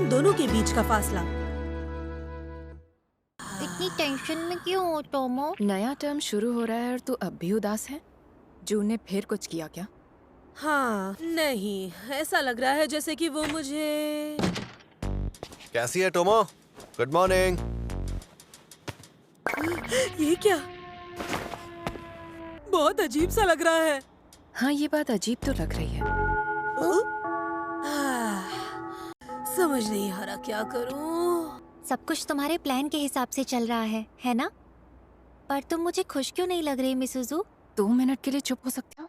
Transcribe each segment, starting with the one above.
तुम दोनों के बीच का फासला। इतनी टेंशन में क्यों हो टोमो? नया टर्म शुरू हो रहा है और तू अब भी उदास है? जून ने फिर कुछ किया क्या? हाँ नहीं, ऐसा लग रहा है जैसे कि वो मुझे। कैसी है टोमो? Good morning. ये क्या? बहुत अजीब सा लग रहा है। हाँ, ये बात अजीब तो लग रही है। समझ नहीं आ रहा क्या करूं। सब कुछ तुम्हारे प्लान के हिसाब से चल रहा है ना? पर तुम मुझे खुश क्यों नहीं लग रही मिसुजू? 2 मिनट के लिए चुप हो सकते हो?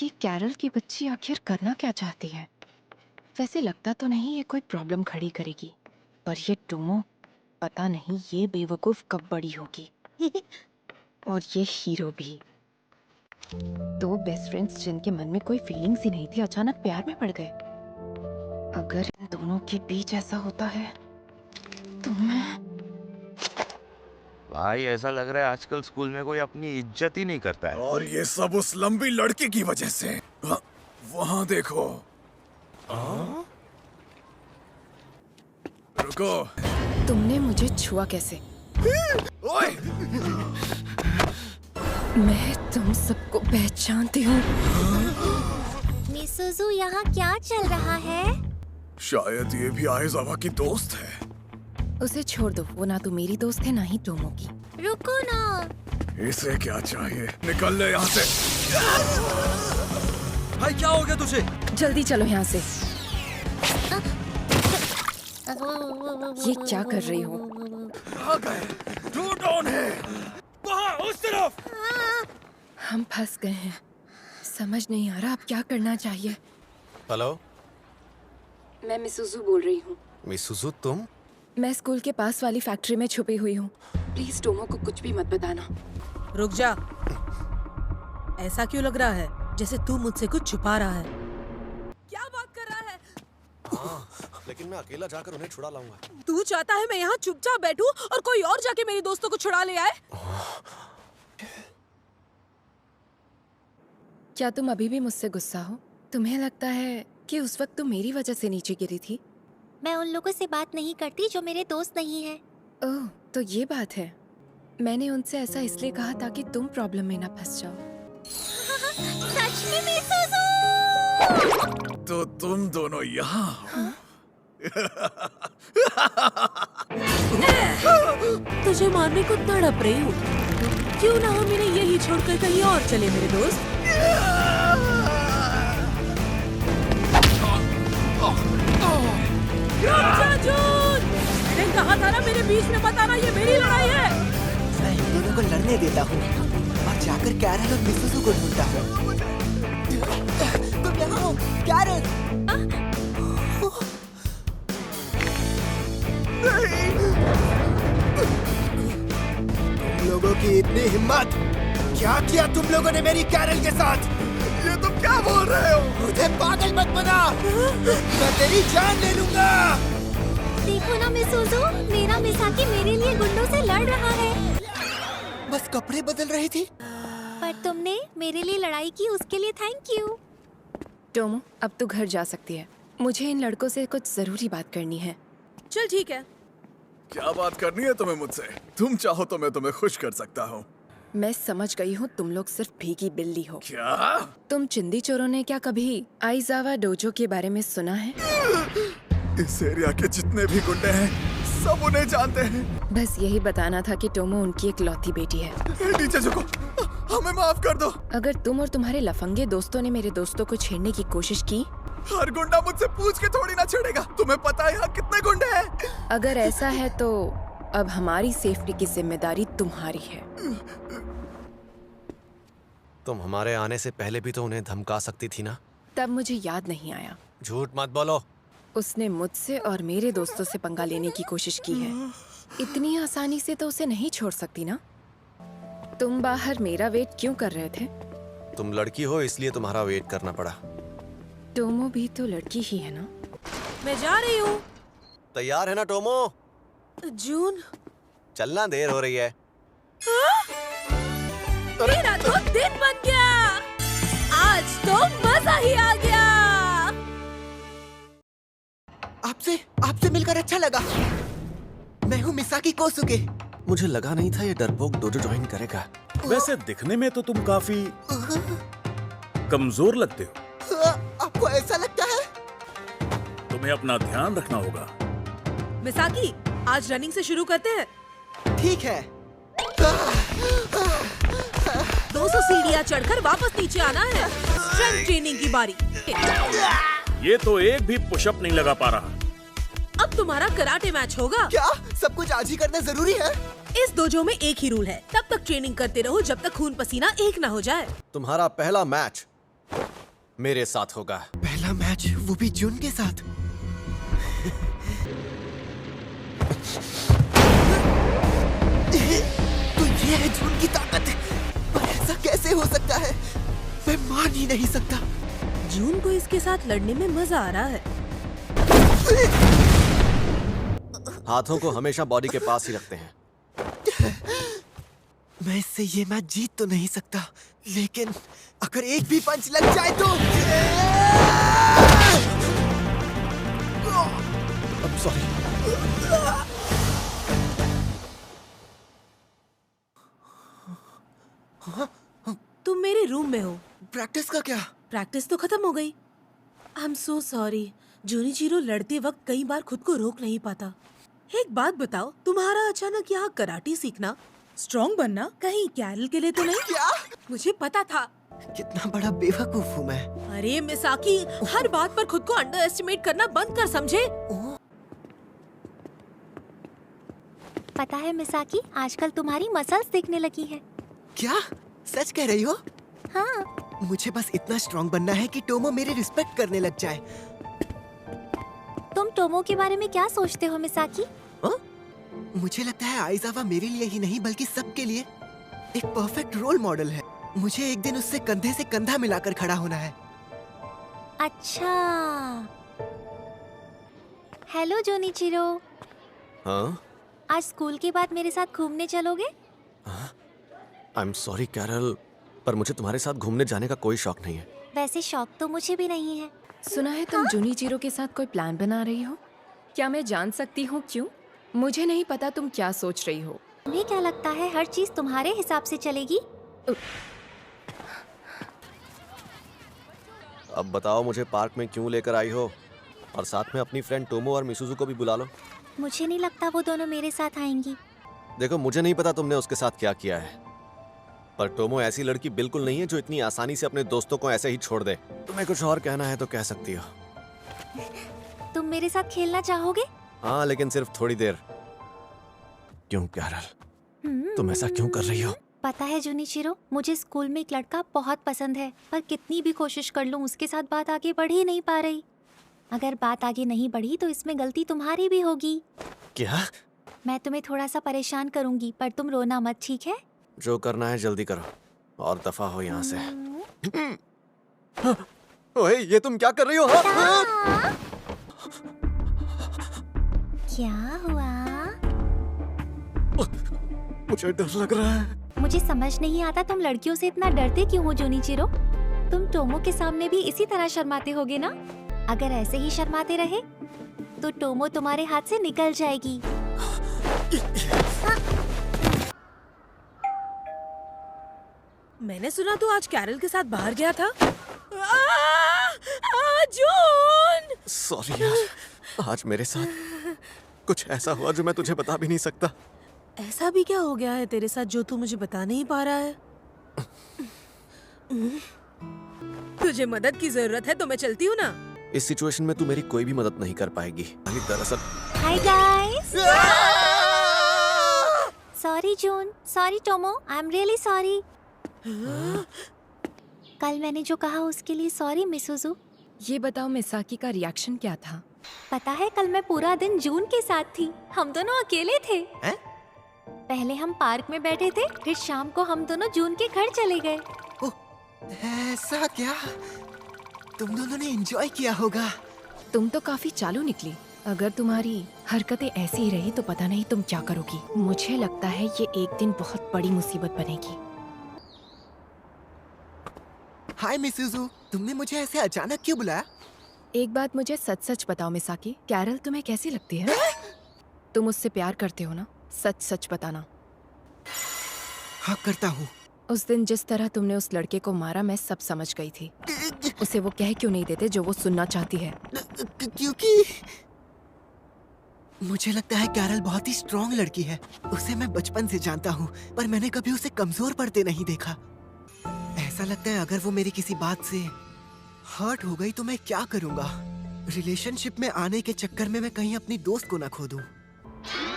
ये कैरल की बच्ची आखिर करना क्या चाहती है? वैसे लगता तो नहीं ये कोई प्रॉब्लम खड़ी करेगी, पर ये टोमो, पता नहीं ये बेवकूफ कब बड़ी होगी। और ये हीरो भी। 2 बेस्ट फ्रेंड्स जिनके मन में कोई फीलिंग्स ही नहीं थी, अचानक प्यार में पड़ गए। अगर इन दोनों के बीच ऐसा होता है तो मैं... भाई ऐसा लग रहा है आजकल स्कूल में कोई अपनी इज्जत ही नहीं करता है। और ये सब उस लंबी लड़की की वजह से। वहाँ देखो। रुको। तुमने मुझे छुआ कैसे? ओए! मैं तुम सबको पहचानती हूँ। मिसुजू, यहाँ क्या चल रहा है? शायद ये भी आइजावा की दोस्त है। उसे छोड़ दो, वो ना तो मेरी दोस्त है ना ही टोमो की। रुको ना। इसे क्या चाहिए? निकल ले यहाँ से। भाई क्या हो गया तुझे? जल्दी चलो यहाँ से। ये क्या कर रही हो? कहाँ गए? ढूंढो उन्हें। वहाँ उस तरफ। हम फंस गए हैं। समझ नहीं आ रहा अब क्या करना चाहिए। हेलो, मैं मिसुजू बोल रही हूँ। मिसुजू तुम? मैं स्कूल के पास वाली फैक्ट्री में छुपी हुई हूँ। प्लीज टोमो को कुछ भी मत बताना। रुक जा। ऐसा क्यों लग रहा है जैसे तू मुझसे कुछ छुपा रहा है? क्या बात कर रहा है? हाँ, लेकिन मैं अकेला जाकर उन्हें छुड़ा लाऊंगा। तू चाहता है मैं यहाँ चुपचाप बैठूं और कोई और जाके मेरी दोस्तों को छुड़ा ले आए? क्या तुम अभी भी मुझसे गुस्सा हो? तुम्हें लगता है कि उस वक्त तुम मेरी वजह से नीचे गिरी थी? मैं उन लोगों से बात नहीं करती जो मेरे दोस्त नहीं है। ओह, तो ये बात है। मैंने उनसे ऐसा इसलिए कहा ताकि तुम प्रॉब्लम में ना फंस जाओ। सच में मिसुजू? तो तुम दोनों यहाँ हो? तुझे मारने को तड़प रही हूँ। क्यों ना हम इन्हें यही छोड़कर कहीं और चले मेरे दोस्त? मैंने कहा था ना मेरे बीच में बताना, ये मेरी लड़ाई है। मैं इन दोनों को लड़ने देता हूँ और जाकर कैरल और मिसुजू को ढूंढता हूँ। तुम यहाँ हो, कैरल? तुम लोगों की इतनी हिम्मत! क्या किया तुम लोगों ने मेरी कैरल के साथ? ये तुम क्या बोल रहे हो? मुझे पागल मत बना! मैं तेरी जान ले लूंगा! देखो ना मिसुजू, मेरा मिसाकी मेरे लिए गुंडों से लड़ रहा है। बस कपड़े बदल रही थी। पर तुमने मेरे लिए लड़ाई की, उसके लिए थैंक यू। टोमो, अब तू घर जा सकती है। मुझे इन लड़कों से कुछ जरूरी बात करनी है। चल ठीक है। क्या बात करनी है तुम्हें मुझसे? तुम चाहो तो मैं तुम्हें खुश कर सकता हूँ। मैं समझ गई हूँ तुम लोग सिर्फ भीगी बिल्ली हो। क्या? तुम चिंदी चोरों ने क्या कभी आइजावा डोजो के बारे में सुना है? इस एरिया के जितने भी गुंडे हैं सब उन्हें जानते हैं। बस यही बताना था कि टोमो उनकी एक लौती बेटी है। नीचे झुको, हमें माफ कर दो। अगर तुम और तुम्हारे लफंगे दोस्तों ने मेरे दोस्तों को छेड़ने की कोशिश की, हर गुंडा मुझसे पूछ के थोड़ी ना छेड़ेगा। तुम्हें पता है यहाँ कितने गुंडे हैं? अगर ऐसा है तो अब हमारी सेफ्टी की जिम्मेदारी तुम्हारी है। तुम हमारे आने से पहले भी तो उन्हें धमका सकती थी ना? तब मुझे याद नहीं आया। झूठ मत बोलो। उसने मुझसे और मेरे दोस्तों से पंगा लेने की कोशिश की है। इतनी आसानी से तो उसे नहीं छोड़ सकती ना। तुम बाहर मेरा वेट क्यों कर रहे थे? तुम लड़की हो इसलिए तुम्हारा वेट करना पड़ा। टोमो भी तो लड़की ही है ना? मैं जा रही हूँ। तैयार है ना टोमो? जून, चलना देर हो रही है। मेरा तो दिन बन गया। आज तो मजा ही आ गया। आपसे आपसे मिलकर अच्छा लगा। मैं हूँ मिसाकी कोसुके। मुझे लगा नहीं था ये डरपोक डोजो ज्वाइन करेगा। वैसे दिखने में तो तुम काफी कमजोर लगते हो। आपको ऐसा लगता है? तुम्हें अपना ध्यान रखना होगा। मिसाकी, आज रनिंग से शुरू करते हैं। ठीक है। 200 सीढ़ियाँ चढ़कर वापस नीचे आना है। स्ट्रेंथ ट्रेनिंग की बारी। ये तो एक भी पुशअप नहीं लगा पा रहा। अब तुम्हारा कराटे मैच होगा। क्या सब कुछ आज ही करना जरूरी है? इस डोजो में एक ही रूल है, तब तक ट्रेनिंग करते रहो जब तक खून पसीना एक ना हो जाए। तुम्हारा पहला मैच मेरे साथ होगा। पहला मैच, वो भी जून के साथ। तो ये है जून की ताकत। पर ऐसा कैसे हो सकता है? मैं मान ही नहीं सकता। जून को इसके साथ लड़ने में मजा आ रहा है। हाथों को हमेशा बॉडी के पास ही रखते हैं। मैं इससे ये मैच जीत तो नहीं सकता, लेकिन अगर एक भी पंच लग जाए तो अब सॉरी। तुम मेरे रूम में हो। प्रैक्टिस का क्या? प्रैक्टिस तो खत्म हो गई। I am so sorry. जूनिचिरो लड़ते वक्त कई बार खुद को रोक नहीं पाता। एक बात बताओ, तुम्हारा अचानक यहाँ कराटे सीखना, स्ट्रॉन्ग बनना कहीं कैरल के लिए तो नहीं? क्या? मुझे पता था। कितना बड़ा बेवकूफ हूँ मैं। अरे मिसाकी, हर बात पर खुद को अंडर एस्टिमेट करना बंद कर, समझे? पता है मिसाकी, आजकल तुम्हारी मसल्स दिखने लगी है। क्या सच कह रही हो? हाँ। मुझे बस इतना स्ट्रॉन्ग बनना है कि टोमो मेरी रिस्पेक्ट करने लग जाए। तुम टोमो के बारे में क्या सोचते हो मिसाकी? मुझे लगता है आइजावा मेरे लिए ही नहीं बल्कि सबके लिए एक परफेक्ट रोल मॉडल है। मुझे एक दिन उससे कंधे से कंधा मिलाकर खड़ा होना है। अच्छा। हेलो जोनिचिरो। हाँ? आज स्कूल के बाद मेरे साथ घूमने चलोगे? आई एम सॉरी कैरल, पर मुझे तुम्हारे साथ घूमने जाने का कोई शौक नहीं है। वैसे शौक तो मुझे भी नहीं है। सुना है तुम जूनिचिरो के साथ कोई प्लान बना रही हो। क्या मैं जान सकती हूँ क्यों? मुझे नहीं पता तुम क्या सोच रही हो। तुम्हें क्या लगता है हर चीज तुम्हारे हिसाब से चलेगी? अब बताओ मुझे पार्क में क्यों लेकर आई हो, और साथ में अपनी फ्रेंड टोमो और मिसुजू को भी बुला लो। मुझे नहीं लगता वो दोनों मेरे साथ आएंगी। देखो, मुझे नहीं पता तुमने उसके साथ क्या किया है, पर टोमो ऐसी लड़की बिल्कुल नहीं है जो इतनी आसानी से अपने दोस्तों को ऐसे ही छोड़ दे। तुम्हें कुछ और कहना है तो कह सकती हो। तुम मेरे साथ खेलना चाहोगे? हाँ, लेकिन सिर्फ थोड़ी देर। क्यों कैरल, तुम ऐसा क्यों कर रही हो? पता है जूनिचिरो, मुझे स्कूल में एक लड़का बहुत पसंद है, पर कितनी भी कोशिश कर लूं उसके साथ बात आगे बढ़ ही नहीं पा रही। अगर बात आगे नहीं बढ़ी तो इसमें गलती तुम्हारी भी होगी। क्या? मैं तुम्हें थोड़ा सा परेशान करूंगी, पर तुम रोना मत, ठीक है? जो करना है जल्दी करो और दफा हो यहाँ से। ओए, ये तुम क्या कर रही हो? क्या हुआ? मुझे डर लग रहा है। मुझे समझ नहीं आता तुम लड़कियों से इतना डरते क्यों हो जूनिचिरो? तुम टोमो के सामने भी इसी तरह शर्माते होगे ना? अगर ऐसे ही शर्माते रहे तो टोमो तुम्हारे हाथ से निकल जाएगी। मैंने सुना तू आज कैरल के साथ बाहर गया था। जून! सॉरी यार, आज मेरे साथ कुछ ऐसा हुआ जो मैं तुझे बता भी नहीं सकता। ऐसा भी क्या हो गया है तेरे साथ जो तू मुझे बता नहीं पा रहा है? तुझे मदद की जरूरत है तो मैं चलती हूँ ना। इस सिचुएशन में तू मेरी कोई भी मदद नहीं कर पाएगी। दरअसल hi guys. Sorry June, sorry Tomo, I am really sorry. कल मैंने जो कहा उसके लिए सॉरी मिसुजू। ये बताओ मिसाकी का रिएक्शन क्या था? पता है कल मैं पूरा दिन जून के साथ थी। हम दोनों अकेले थे। हैं? पहले हम पार्क में बैठे थे, फिर शाम को हम दोनों जून के घर चले गए। ऐसा क्या? तुम दोनों ने एंजॉय किया होगा। तुम तो काफी चालू निकली। अगर तुम्हारी हरकतें ऐसी ही रही तो पता नहीं तुम क्या करोगी। मुझे लगता है ये एक दिन बहुत बड़ी मुसीबत बनेगी। हाय मिसुजू, तुमने मुझे ऐसे अचानक क्यों बुलाया? एक बात मुझे सच सच बताओ मिसाकी, कैरल तुम्हें कैसी लगती है? तुम उससे प्यार करते हो ना? सच सच बताना। हाँ करता हूँ। उस दिन जिस तरह तुमने उस लड़के को मारा, मैं सब समझ गई थी। उसे वो कह क्यों नहीं देते जो वो सुनना चाहती है? क्योंकि मुझे लगता है कैरल बहुत ही स्ट्रॉन्ग लड़की है। उसे मैं बचपन से जानता हूँ, पर मैंने कभी उसे कमजोर पड़ते नहीं देखा। ऐसा लगता है अगर वो मेरी किसी बात से हर्ट हो गई तो मैं क्या करूँगा? रिलेशनशिप में आने के चक्कर में मैं कहीं अपनी दोस्त को ना खो दूँ।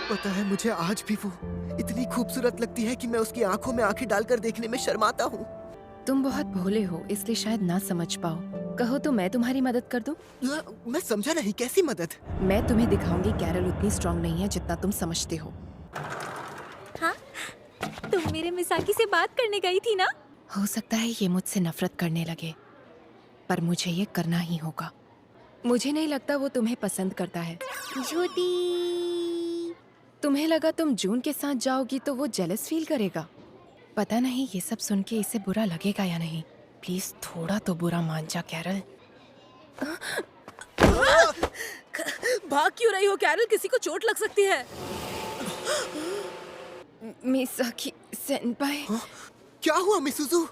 पता है मुझे आज भी वो इतनी खूबसूरत लगती है कि मैं उसकी आंखों में आंखें डालकर देखने में शर्माता हूँ। तुम बहुत भोले हो, इसलिए शायद ना समझ पाओ। कहो तो मैं तुम्हारी मदद कर दूं? मैं समझा नहीं, कैसी मदद? मैं तुम्हें दिखाऊंगी कैरल उतनी स्ट्रॉन्ग नहीं है जितना तुम समझते हो। हाँ, तुम मेरे मिसाकी से बात करने गई थी ना? हो सकता है ये मुझसे नफरत करने लगे, पर मुझे ये करना ही होगा। मुझे नहीं लगता वो तुम्हें पसंद करता है। झूठी। तुम्हें लगा तुम जून के साथ जाओगी तो वो जेलस फील करेगा। पता नहीं ये सब सुन के इसे बुरा लगेगा या नहीं। प्लीज थोड़ा तो बुरा मान जा कैरल। भाग क्यों रही हो कैरल? किसी को चोट लग सकती है। मिसाकी सेनपाई, क्या हुआ मिसुजू?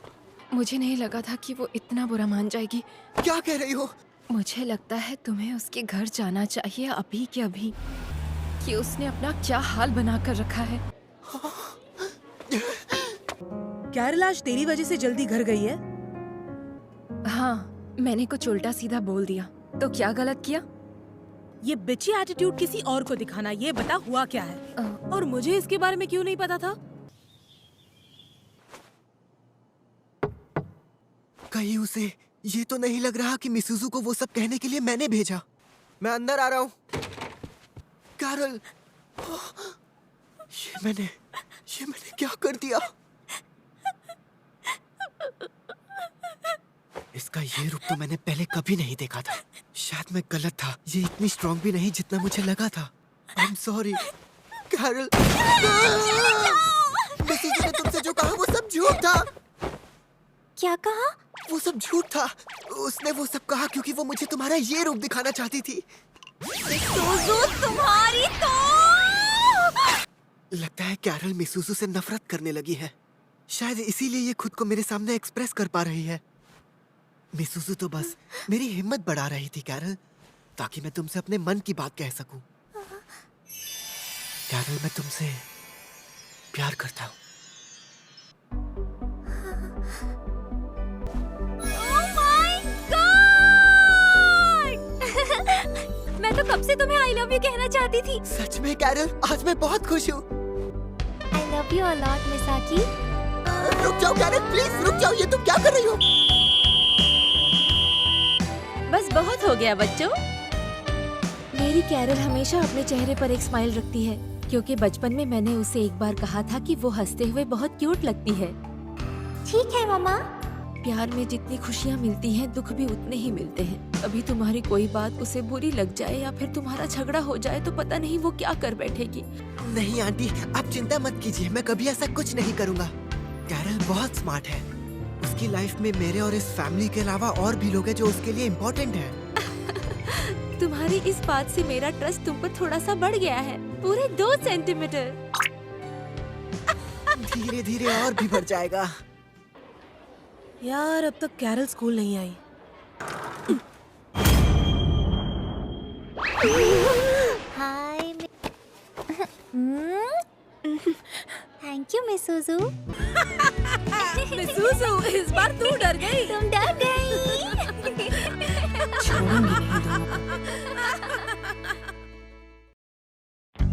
मुझे नहीं लगा था कि वो इतना बुरा मान जाएगी। क्या कह रही हो? मुझे लगता है तुम्हें उसके घर जाना चाहिए अभी के अभी, कि उसने अपना क्या हाल बना कर रखा है। कैरल आज तेरी वजह से जल्दी घर गई है। हाँ, मैंने कुछ उल्टा सीधा बोल दिया तो क्या गलत किया? ये बिची एटीट्यूड किसी और को दिखाना, ये बता हुआ क्या है? और मुझे इसके बारे में क्यों नहीं पता था? कहीं उसे ये तो नहीं लग रहा कि मिसुजू को वो सब कहने के लिए मैंने भेजा। मैं अंदर आ रहा हूँ। कैरल, ये मैंने क्या कर दिया? इसका ये रूप तो मैंने पहले कभी नहीं देखा था। शायद मैं गलत था। ये इतनी स्ट्रॉन्ग भी नहीं जितना मुझे लगा था। I am sorry Carol. Misuzu ने तुमसे जो कहा वो सब झूठ था। क्या कहा? वो सब झूठ था। उसने वो सब कहा क्योंकि वो मुझे तुम्हारा ये रूप दिखाना चाहती थी। तुम्हारी तो लगता है कैरल मिसुजू से नफरत करने लगी है। शायद इसीलिए ये खुद को मेरे सामने एक्सप्रेस कर पा रही है। मिसुजू तो बस मेरी हिम्मत बढ़ा रही थी कैरल, ताकि मैं तुमसे अपने मन की बात कह सकूं। कैरल, मैं तुमसे प्यार करता हूँ। मैं तो कब से तुम्हें आई लव यू कहना चाहती थी। सच में कैरल, आज मैं बहुत खुश हूँ। I love you a lot Misaki. रुक जाओ कैरल, प्लीज रुक जाओ। ये तुम क्या कर रही हो? बस बहुत हो गया बच्चों। मेरी कैरल हमेशा अपने चेहरे पर एक स्माइल रखती है, क्योंकि बचपन में मैंने उसे एक बार कहा था कि वो हंसते हुए बहुत क्यूट लगती है। ठीक है मामा। प्यार में जितनी खुशियाँ मिलती हैं, दुख भी उतने ही मिलते हैं। अभी तुम्हारी कोई बात उसे बुरी लग जाए या फिर तुम्हारा झगड़ा हो जाए तो पता नहीं वो क्या कर बैठेगी। नहीं आंटी, आप चिंता मत कीजिए। मैं कभी ऐसा कुछ नहीं करूँगा। कैरल बहुत स्मार्ट है। उसकी लाइफ में मेरे और इस फैमिली के अलावा और भी लोग हैं जो उसके लिए इम्पोर्टेंट है। तुम्हारी इस बात से मेरा ट्रस्ट तुम पर थोड़ा सा बढ़ गया है, पूरे 2 सेंटीमीटर। धीरे धीरे और भी बढ़ जाएगा। यार, अब तक कैरल स्कूल नहीं आई। हाय। Thank you मिसुजू। मिसुजू, इस बार तू डर गई। तुम डर गई। छोड़ूंगी नहीं दोनों को।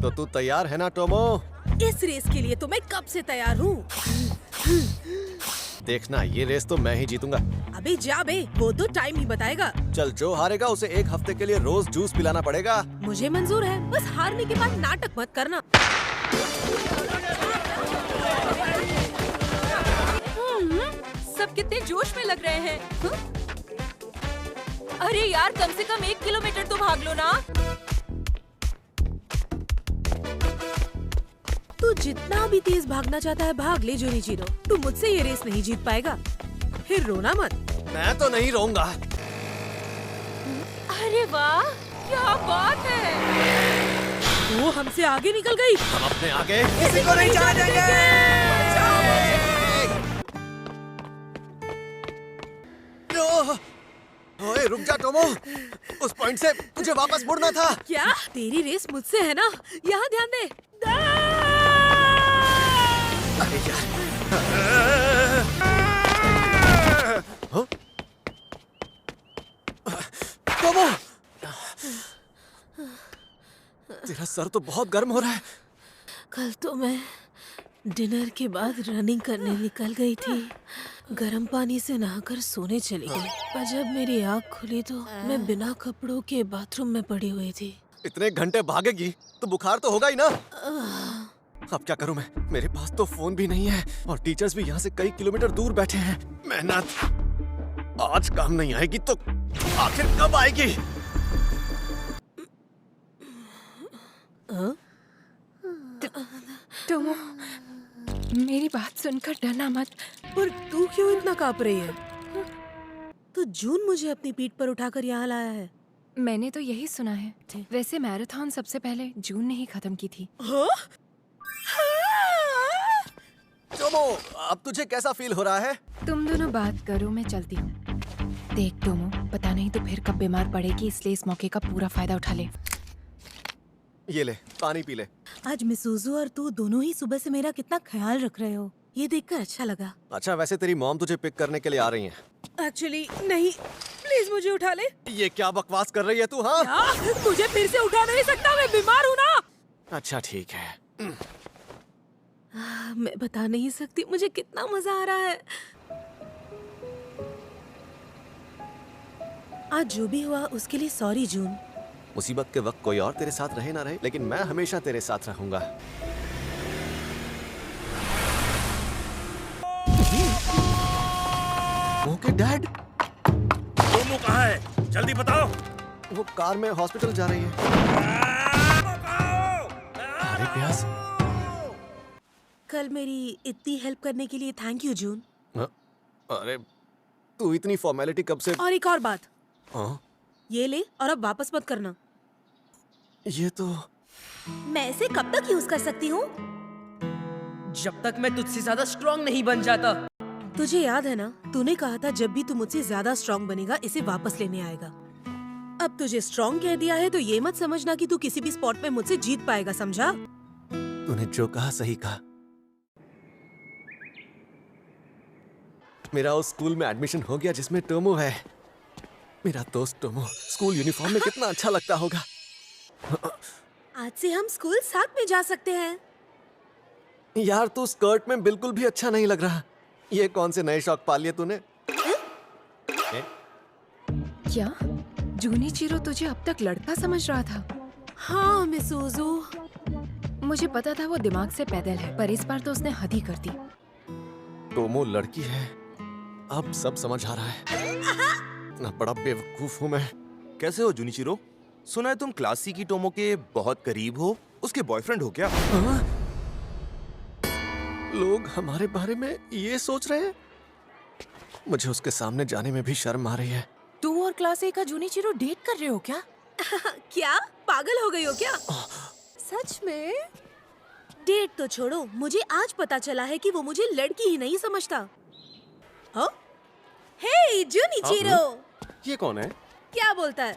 तो तू तैयार है ना टोमो? इस रेस के लिए तो मैं कब से तैयार हूँ। देखना, ये रेस तो मैं ही जीतूंगा। अबे जा बे, वो तो टाइम ही बताएगा। चल, जो हारेगा उसे 1 हफ्ते के लिए रोज जूस पिलाना पड़ेगा। मुझे मंजूर है, बस हारने के बाद नाटक मत करना। सब कितने जोश में लग रहे हैं। अरे यार, कम से कम 1 किलोमीटर तो भाग लो ना। तू जितना भी तेज भागना चाहता है भाग ले जूनिचिरो। तू मुझसे ये रेस नहीं जीत पाएगा। फिर रोना मत। मैं तो नहीं रोऊंगा। अरे वाह, क्या बात है। वो हमसे आगे निकल गई। हम अपने आगे किसी को नहीं जाने देंगे। ओए रुक जा टोमो, उस पॉइंट से तुझे वापस मुड़ना था। क्या तेरी रेस मुझसे है ना? यहाँ ध्यान दे। अरे यार। हाँ? टोमो, तेरा सर तो बहुत गर्म हो रहा है। कल तो मैं डिनर के बाद रनिंग करने निकल गई थी। गर्म पानी से नहाकर सोने चली गई, पर जब मेरी आँख खुली तो मैं बिना कपड़ों के बाथरूम में पड़ी हुई थी। इतने घंटे भागेगी तो बुखार तो होगा ही ना। अब क्या करूं मैं? मेरे पास तो फोन भी नहीं है और टीचर्स भी यहाँ से कई किलोमीटर दूर बैठे हैं। मेहनत आज काम नहीं आएगी तो आखिर कब आएगी? टोमो, मेरी बात सुनकर डरना मत। पर तू क्यों इतना कांप रही है? तो जून मुझे अपनी पीठ पर उठाकर यहाँ लाया है। मैंने तो यही सुना है। वैसे मैराथन सबसे पहले जून ने ही खत्म की थी। टोमो, अब तुझे कैसा फील हो रहा है? तुम दोनों बात करो, मैं चलती हूँ। देख टोमो, पता नहीं तो फिर कब बीमार पड़ेगी, इसलिए इस मौके का पूरा फायदा उठा ले। ये ले, पानी पी ले। आज मिसूजू और तू दोनों ही सुबह से मेरा कितना ख्याल रख रहे हो, ये देखकर अच्छा लगा। अच्छा, वैसे तेरी मॉम तुझे पिक करने के लिए आ रही हैं। एक्चुअली नहीं, प्लीज मुझे उठा ले। ये क्या बकवास कर रही है तू? हाँ, मुझे फिर से उठा नहीं सकता, मैं बीमार हूँ ना। अच्छा ठीक है। मैं बता नहीं सकती मुझे कितना मजा आ रहा है। आज जो भी हुआ उसके लिए सॉरी जून। मुसीबत के वक्त कोई और तेरे साथ रहे ना रहे, लेकिन मैं हमेशा तेरे साथ रहूंगा। Okay dad. टोमो कहाँ है? जल्दी बताओ। वो कार में हॉस्पिटल जा रही है। अरे प्यास। कल मेरी इतनी हेल्प करने के लिए थैंक यू जून। अरे तू इतनी फॉर्मेलिटी कब से? और एक और बात, हाँ? ये ले और अब वापस मत करना। ये तो मैं इसे कब तक यूज कर सकती हूँ? जब तक मैं तुझसे ज्यादा स्ट्रॉन्ग नहीं बन जाता। तुझे याद है ना, तूने कहा था जब भी तू मुझसे ज्यादा स्ट्रॉन्ग बनेगा इसे वापस लेने आएगा। अब तुझे स्ट्रॉन्ग कह दिया है तो ये मत समझना कि तू किसी भी स्पॉट पे मुझसे जीत पाएगा, समझा? तूने जो कहा सही कहा। मेरा उस स्कूल में एडमिशन हो गया जिसमें टोमो है। मेरा दोस्त टोमो स्कूल यूनिफॉर्म में कितना अच्छा लगता होगा। आज से हम स्कूल साथ में जा सकते हैं। यार तू स्कर्ट में बिल्कुल भी अच्छा नहीं लग रहा। ये कौन से नए शौक पाल लिए तूने? क्या जूनिचिरो तुझे अब तक लड़का समझ रहा था? हाँ मिसूजू, मुझे पता था वो दिमाग से पैदल है, पर इस बार तो उसने हद ही कर दी। टोमो लड़की है, अब सब समझ आ रहा है। इतना बड़ा बेवकूफ हूँ मैं। कैसे हो जूनिचिरो? सुना है तुम क्लास सी की टोमो के बहुत करीब हो। उसके बॉयफ्रेंड हो क्या? हाँ? लोग हमारे बारे में ये सोच रहे हैं। मुझे उसके सामने जाने में भी शर्म आ रही है। तू और क्लास ए का जूनिचिरो डेट कर रहे हो क्या? क्या पागल हो गई हो क्या? सच में? डेट तो छोड़ो, मुझे आज पता चला है कि वो मुझे लड़की ही नहीं समझता। हाँ? हे जूनिचिरो, ये कौन है? क्या बोलता है?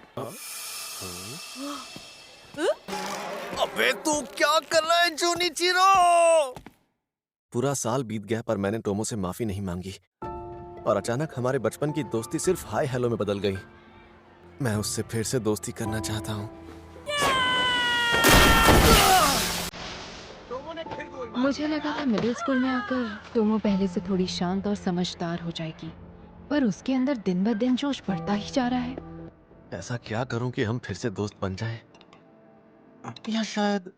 अबे तू क्या कर रहा है जूनिचिरो? पूरा साल बीत गया पर मैंने टोमो से माफी नहीं मांगी और अचानक हमारे बचपन की दोस्ती सिर्फ हाय हेलो में बदल गई। मैं उससे फिर से दोस्ती करना चाहता हूँ। मुझे लगा था मिडिल स्कूल में आकर टोमो पहले से थोड़ी शांत और समझदार हो जाएगी, पर उसके अंदर दिन ब दिन जोश बढ़ता ही जा रहा है। ऐसा क्या करूं कि हम फिर से दोस्त बन जाएं? या शायद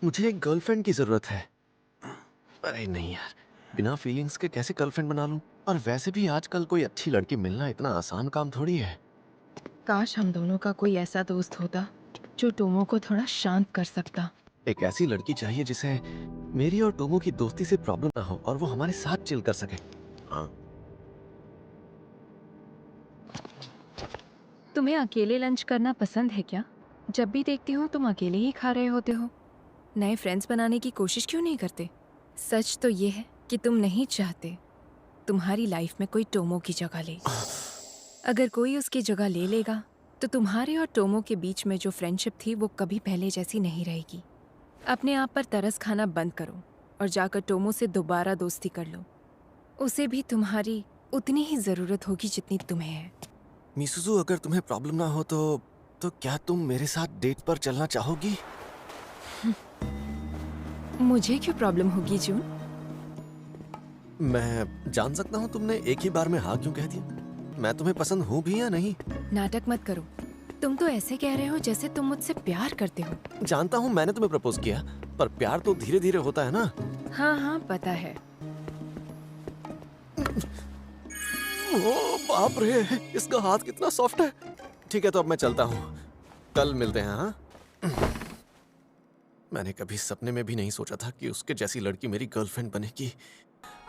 मुझे एक गर्लफ्रेंड की जरूरत है। अरे नहीं यार, बिना फीलिंग्स के कैसे गर्लफ्रेंड बना लूं? और वैसे भी आजकल कोई अच्छी लड़की मिलना इतना आसान काम थोड़ी है। काश हम दोनों का कोई ऐसा दोस्त होता जो टोमो को थोड़ा शांत कर सकता। एक ऐसी लड़की चाहिए जिसे मेरी और टोमो की दोस्ती से प्रॉब्लम ना हो और वो हमारे साथ चिल कर सके। हाँ। तुम्हें अकेले लंच करना पसंद है क्या? जब भी देखती हूँ तुम अकेले ही खा रहे होते हो। नए फ्रेंड्स बनाने की कोशिश क्यों नहीं करते? सच तो ये है कि तुम नहीं चाहते तुम्हारी लाइफ में कोई टोमो की जगह ले। अगर कोई उसकी जगह ले लेगा तो तुम्हारे और टोमो के बीच में जो फ्रेंडशिप थी वो कभी पहले जैसी नहीं रहेगी। अपने आप पर तरस खाना बंद करो और जाकर टोमो से दोबारा दोस्ती कर लो। उसे भी तुम्हारी उतनी ही जरूरत होगी जितनी तुम्हें है। मिसुजू, अगर तुम्हें प्रॉब्लम ना हो तो क्या तुम मेरे साथ डेट पर चलना चाहोगी? मुझे क्यों प्रॉब्लम होगी जून? मैं जान सकता हूँ तुमने एक ही बार में हाँ क्यों कह दिया? मैं तुम्हें पसंद हूँ भी या नहीं? नाटक मत करो। तुम तो ऐसे कह रहे हो जैसे तुम मुझसे प्यार करते हो। जानता हूँ मैंने तुम्हें प्रपोज किया, पर प्यार तो धीरे धीरे होता है ना। हाँ हाँ पता है। ओ बाप रे, इसका हाथ कितना सॉफ्ट है। ठीक है तो अब मैं चलता हूँ, कल मिलते हैं। हाँ, मैंने कभी सपने में भी नहीं सोचा था कि उसके जैसी लड़की मेरी गर्लफ्रेंड बनेगी।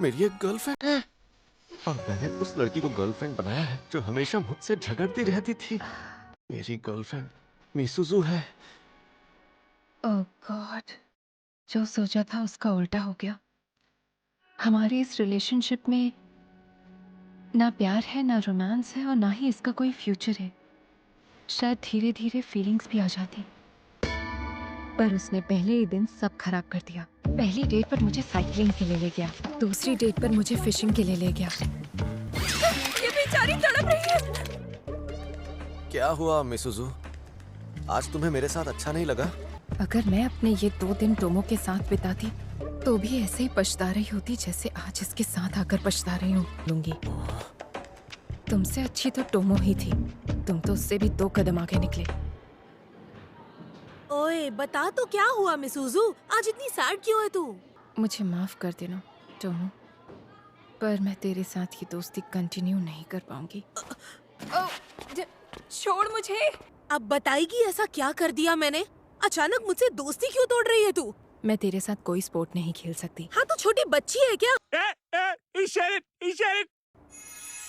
मेरी एक गर्लफ्रेंड है और मैंने उस लड़की को गर्लफ्रेंड बनाया है जो हमेशा मुझसे झगड़ती रहती थी। मेरी गर्लफ्रेंड मिसुजू है। ओह गॉड, जो सोचा था उसका उल्टा हो गया। हमारी इस रिलेशनशिप में ना प्यार है, ना रोमांस है और ना ही इसका कोई फ्यूचर है। शायद धीरे धीरे फीलिंग्स भी आ जाती, पर उसने पहले ही दिन सब खराब कर दिया। पहली डेट पर मुझे साइकिलिंग के लिए ले गया, दूसरी डेट पर मुझे फिशिंग के लिए ले गया। ये बेचारी तड़प रही है। क्या हुआ मिसुजू, आज तुम्हें मेरे साथ अच्छा नहीं लगा? अगर मैं अपने ये 2 दिन टोमो के साथ बिताती तो भी ऐसे ही पछता रही होती जैसे आज इसके साथ आकर पछता रही हूँ। लूंगी। तुमसे अच्छी तो टोमो ही थी, तुम तो उससे भी 2 कदम आगे निकले। ओए बता तो क्या हुआ मिसुजू, आज इतनी सैड क्यों है तू? मुझे माफ कर देना टोमो, पर मैं तेरे साथ ये दोस्ती कंटिन्यू नहीं कर पाऊंगी। छोड़ मुझे। अब बताएगी ऐसा क्या कर दिया मैंने? अचानक मुझसे दोस्ती क्यों तोड़ रही है तू? मैं तेरे साथ कोई स्पोर्ट नहीं खेल सकती। हाँ तो छोटी बच्ची है क्या?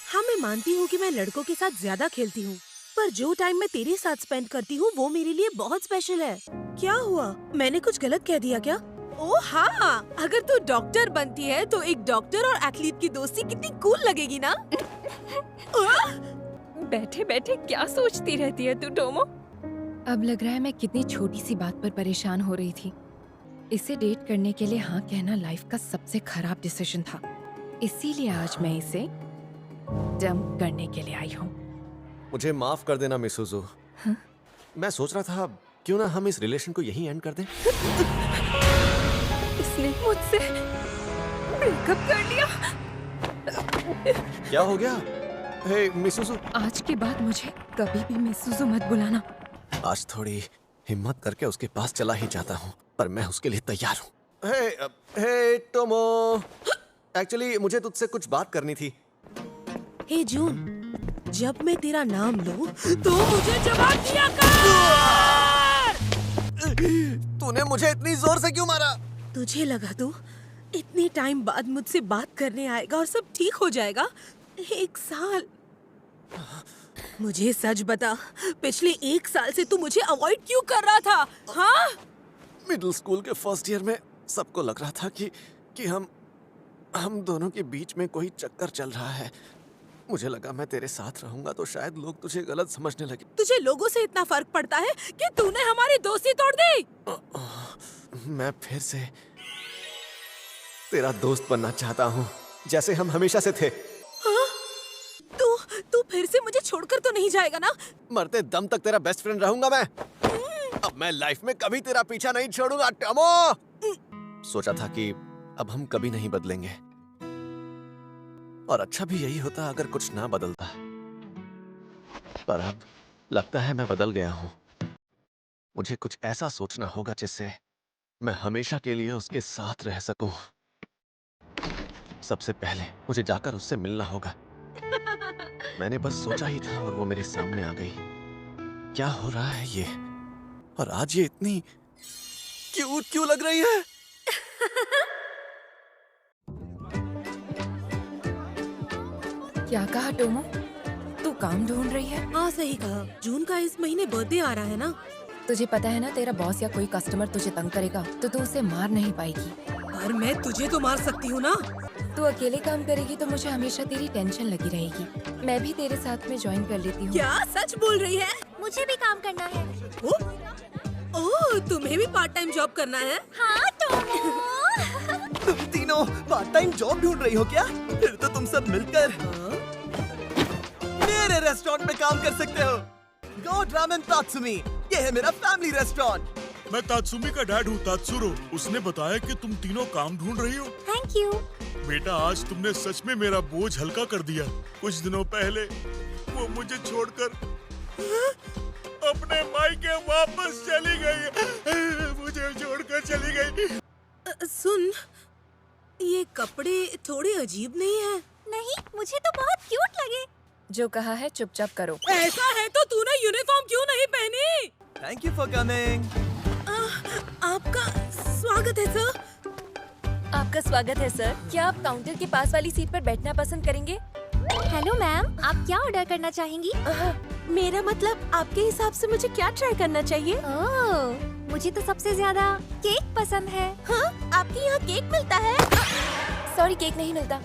हाँ मैं मानती हूँ कि मैं लड़कों के साथ ज्यादा खेलती हूँ, पर जो टाइम मैं तेरे साथ स्पेंड करती हूँ वो मेरे लिए बहुत स्पेशल है। क्या हुआ, मैंने कुछ गलत कह दिया क्या? ओह हाँ, अगर तू डॉक्टर बनती है तो एक डॉक्टर और एथलीट की दोस्ती कितनी कूल लगेगी ना? बैठे बैठे क्या सोचती रहती है तू टोमो? अब लग रहा है मैं कितनी छोटी सी बात पर परेशान हो रही थी। इसे डेट करने के लिए हाँ कहना लाइफ का सबसे खराब डिसीजन था, इसीलिए आज मैं इसे डंप करने के लिए आई हूँ। मुझे माफ कर देना मिसुजू। हाँ? मैं सोच रहा था क्यों ना हम इस रिलेशन को यहीं एंड कर दें। इसने मुझसे ब्रेकअप कर लिया। क्या हो गया? हे मिसुजू, आज के बाद मुझे कभी भी मिसुजू मत बुलाना। आज थोड़ी हिम्मत करके उसके पास चला ही जाता हूँ, पर मैं उसके लिए तैयार हूँ। हे टोमो, एक्चुअली मुझे तुझसे कुछ बात करनी थी। हे जून, जब मैं तेरा नाम लूं तो मुझे जवाब दिया कर। तूने मुझे इतनी जोर से क्यों मारा? तुझे लगा तू इतने टाइम बाद मुझसे बात करने आएगा और सब ठीक हो जाएगा? 1 साल। मुझे सच बता, पिछले 1 साल से तू मुझे अवॉइड क्यों कर रहा था? हाँ? मिडिल स्कूल के फर्स्ट ईयर में सबको लग रहा था कि हम दोनों के बीच में कोई चक्कर चल रहा है। मुझे लगा मैं तेरे साथ रहूंगा तो शायद लोग तुझे गलत समझने लगे। तुझे लोगों से इतना फर्क पड़ता है कि तूने हमारी दोस्ती तोड़ दी। मैं फिर से तेरा दोस्त बनना चाहता हूँ, जैसे हम हमेशा से थे। हाँ? तू फिर से मुझे छोड़कर तो नहीं जाएगा ना? मरते दम तक तेरा बेस्ट फ्रेंड रहूंगा मैं। अब मैं लाइफ में कभी तेरा पीछा नहीं छोड़ूंगा टोमो। सोचा था कि अब हम कभी नहीं बदलेंगे, और अच्छा भी यही होता अगर कुछ ना बदलता, पर अब लगता है मैं बदल गया हूँ। मुझे कुछ ऐसा सोचना होगा जिससे मैं हमेशा के लिए उसके साथ रह सकूं। सबसे पहले मुझे जाकर उससे मिलना होगा। मैंने बस सोचा ही था और वो मेरे सामने आ गई। क्या हो रहा है ये? और आज ये इतनी क्यूट क्यों लग रही है? क्या कहा टोमो? तू काम ढूंढ रही है? हाँ सही कहा, जून का इस महीने बर्थडे आ रहा है ना। तुझे पता है ना, तेरा बॉस या कोई कस्टमर तुझे तंग करेगा तो तू उसे मार नहीं पाएगी। पर मैं तुझे तो मार सकती हूँ ना। तू अकेले काम करेगी तो मुझे हमेशा तेरी टेंशन लगी रहेगी। मैं भी तेरे साथ में ज्वाइन कर लेती हूँ। क्या सच बोल रही है? मुझे भी काम करना है। ओह, तुम्हें भी पार्ट टाइम जॉब करना है? हाँ टोमो। तुम तीनों पार्ट टाइम जॉब ढूंढ रही हो क्या? फिर तो तुम सब मिलकर मेरे रेस्टोरेंट में काम कर सकते हो। गॉड रामेन तात्सुमी, ये है मेरा फैमिली रेस्टोरेंट। मैं तात्सुमी का डैड हूँ, तात्सुरो। उसने बताया कि तुम तीनों काम ढूंढ रही हो। Thank you. बेटा, आज तुमने सच में मेरा बोझ हल्का कर दिया। कुछ दिनों पहले वो मुझे छोड़कर अपने मायके वापस चली गई। मुझे छोड़कर चली गई। सुन, ये कपड़े थोड़े अजीब नहीं है? नहीं, मुझे तो बहुत क्यूट लगे। जो कहा है चुपचाप करो। ऐसा है तो तूने यूनिफॉर्म क्यों नहीं पहनी? Thank you for coming. आपका स्वागत है सर। आपका स्वागत है सर। क्या आप काउंटर के पास वाली सीट पर बैठना पसंद करेंगे? हेलो मैम, आप क्या ऑर्डर करना चाहेंगी? मेरा मतलब आपके हिसाब से मुझे क्या ट्राई करना चाहिए? ओह, मुझे तो सबसे ज्यादा केक पसंद है। हाँ, आपके यहाँ केक मिलता है? सॉरी, केक नहीं मिलता।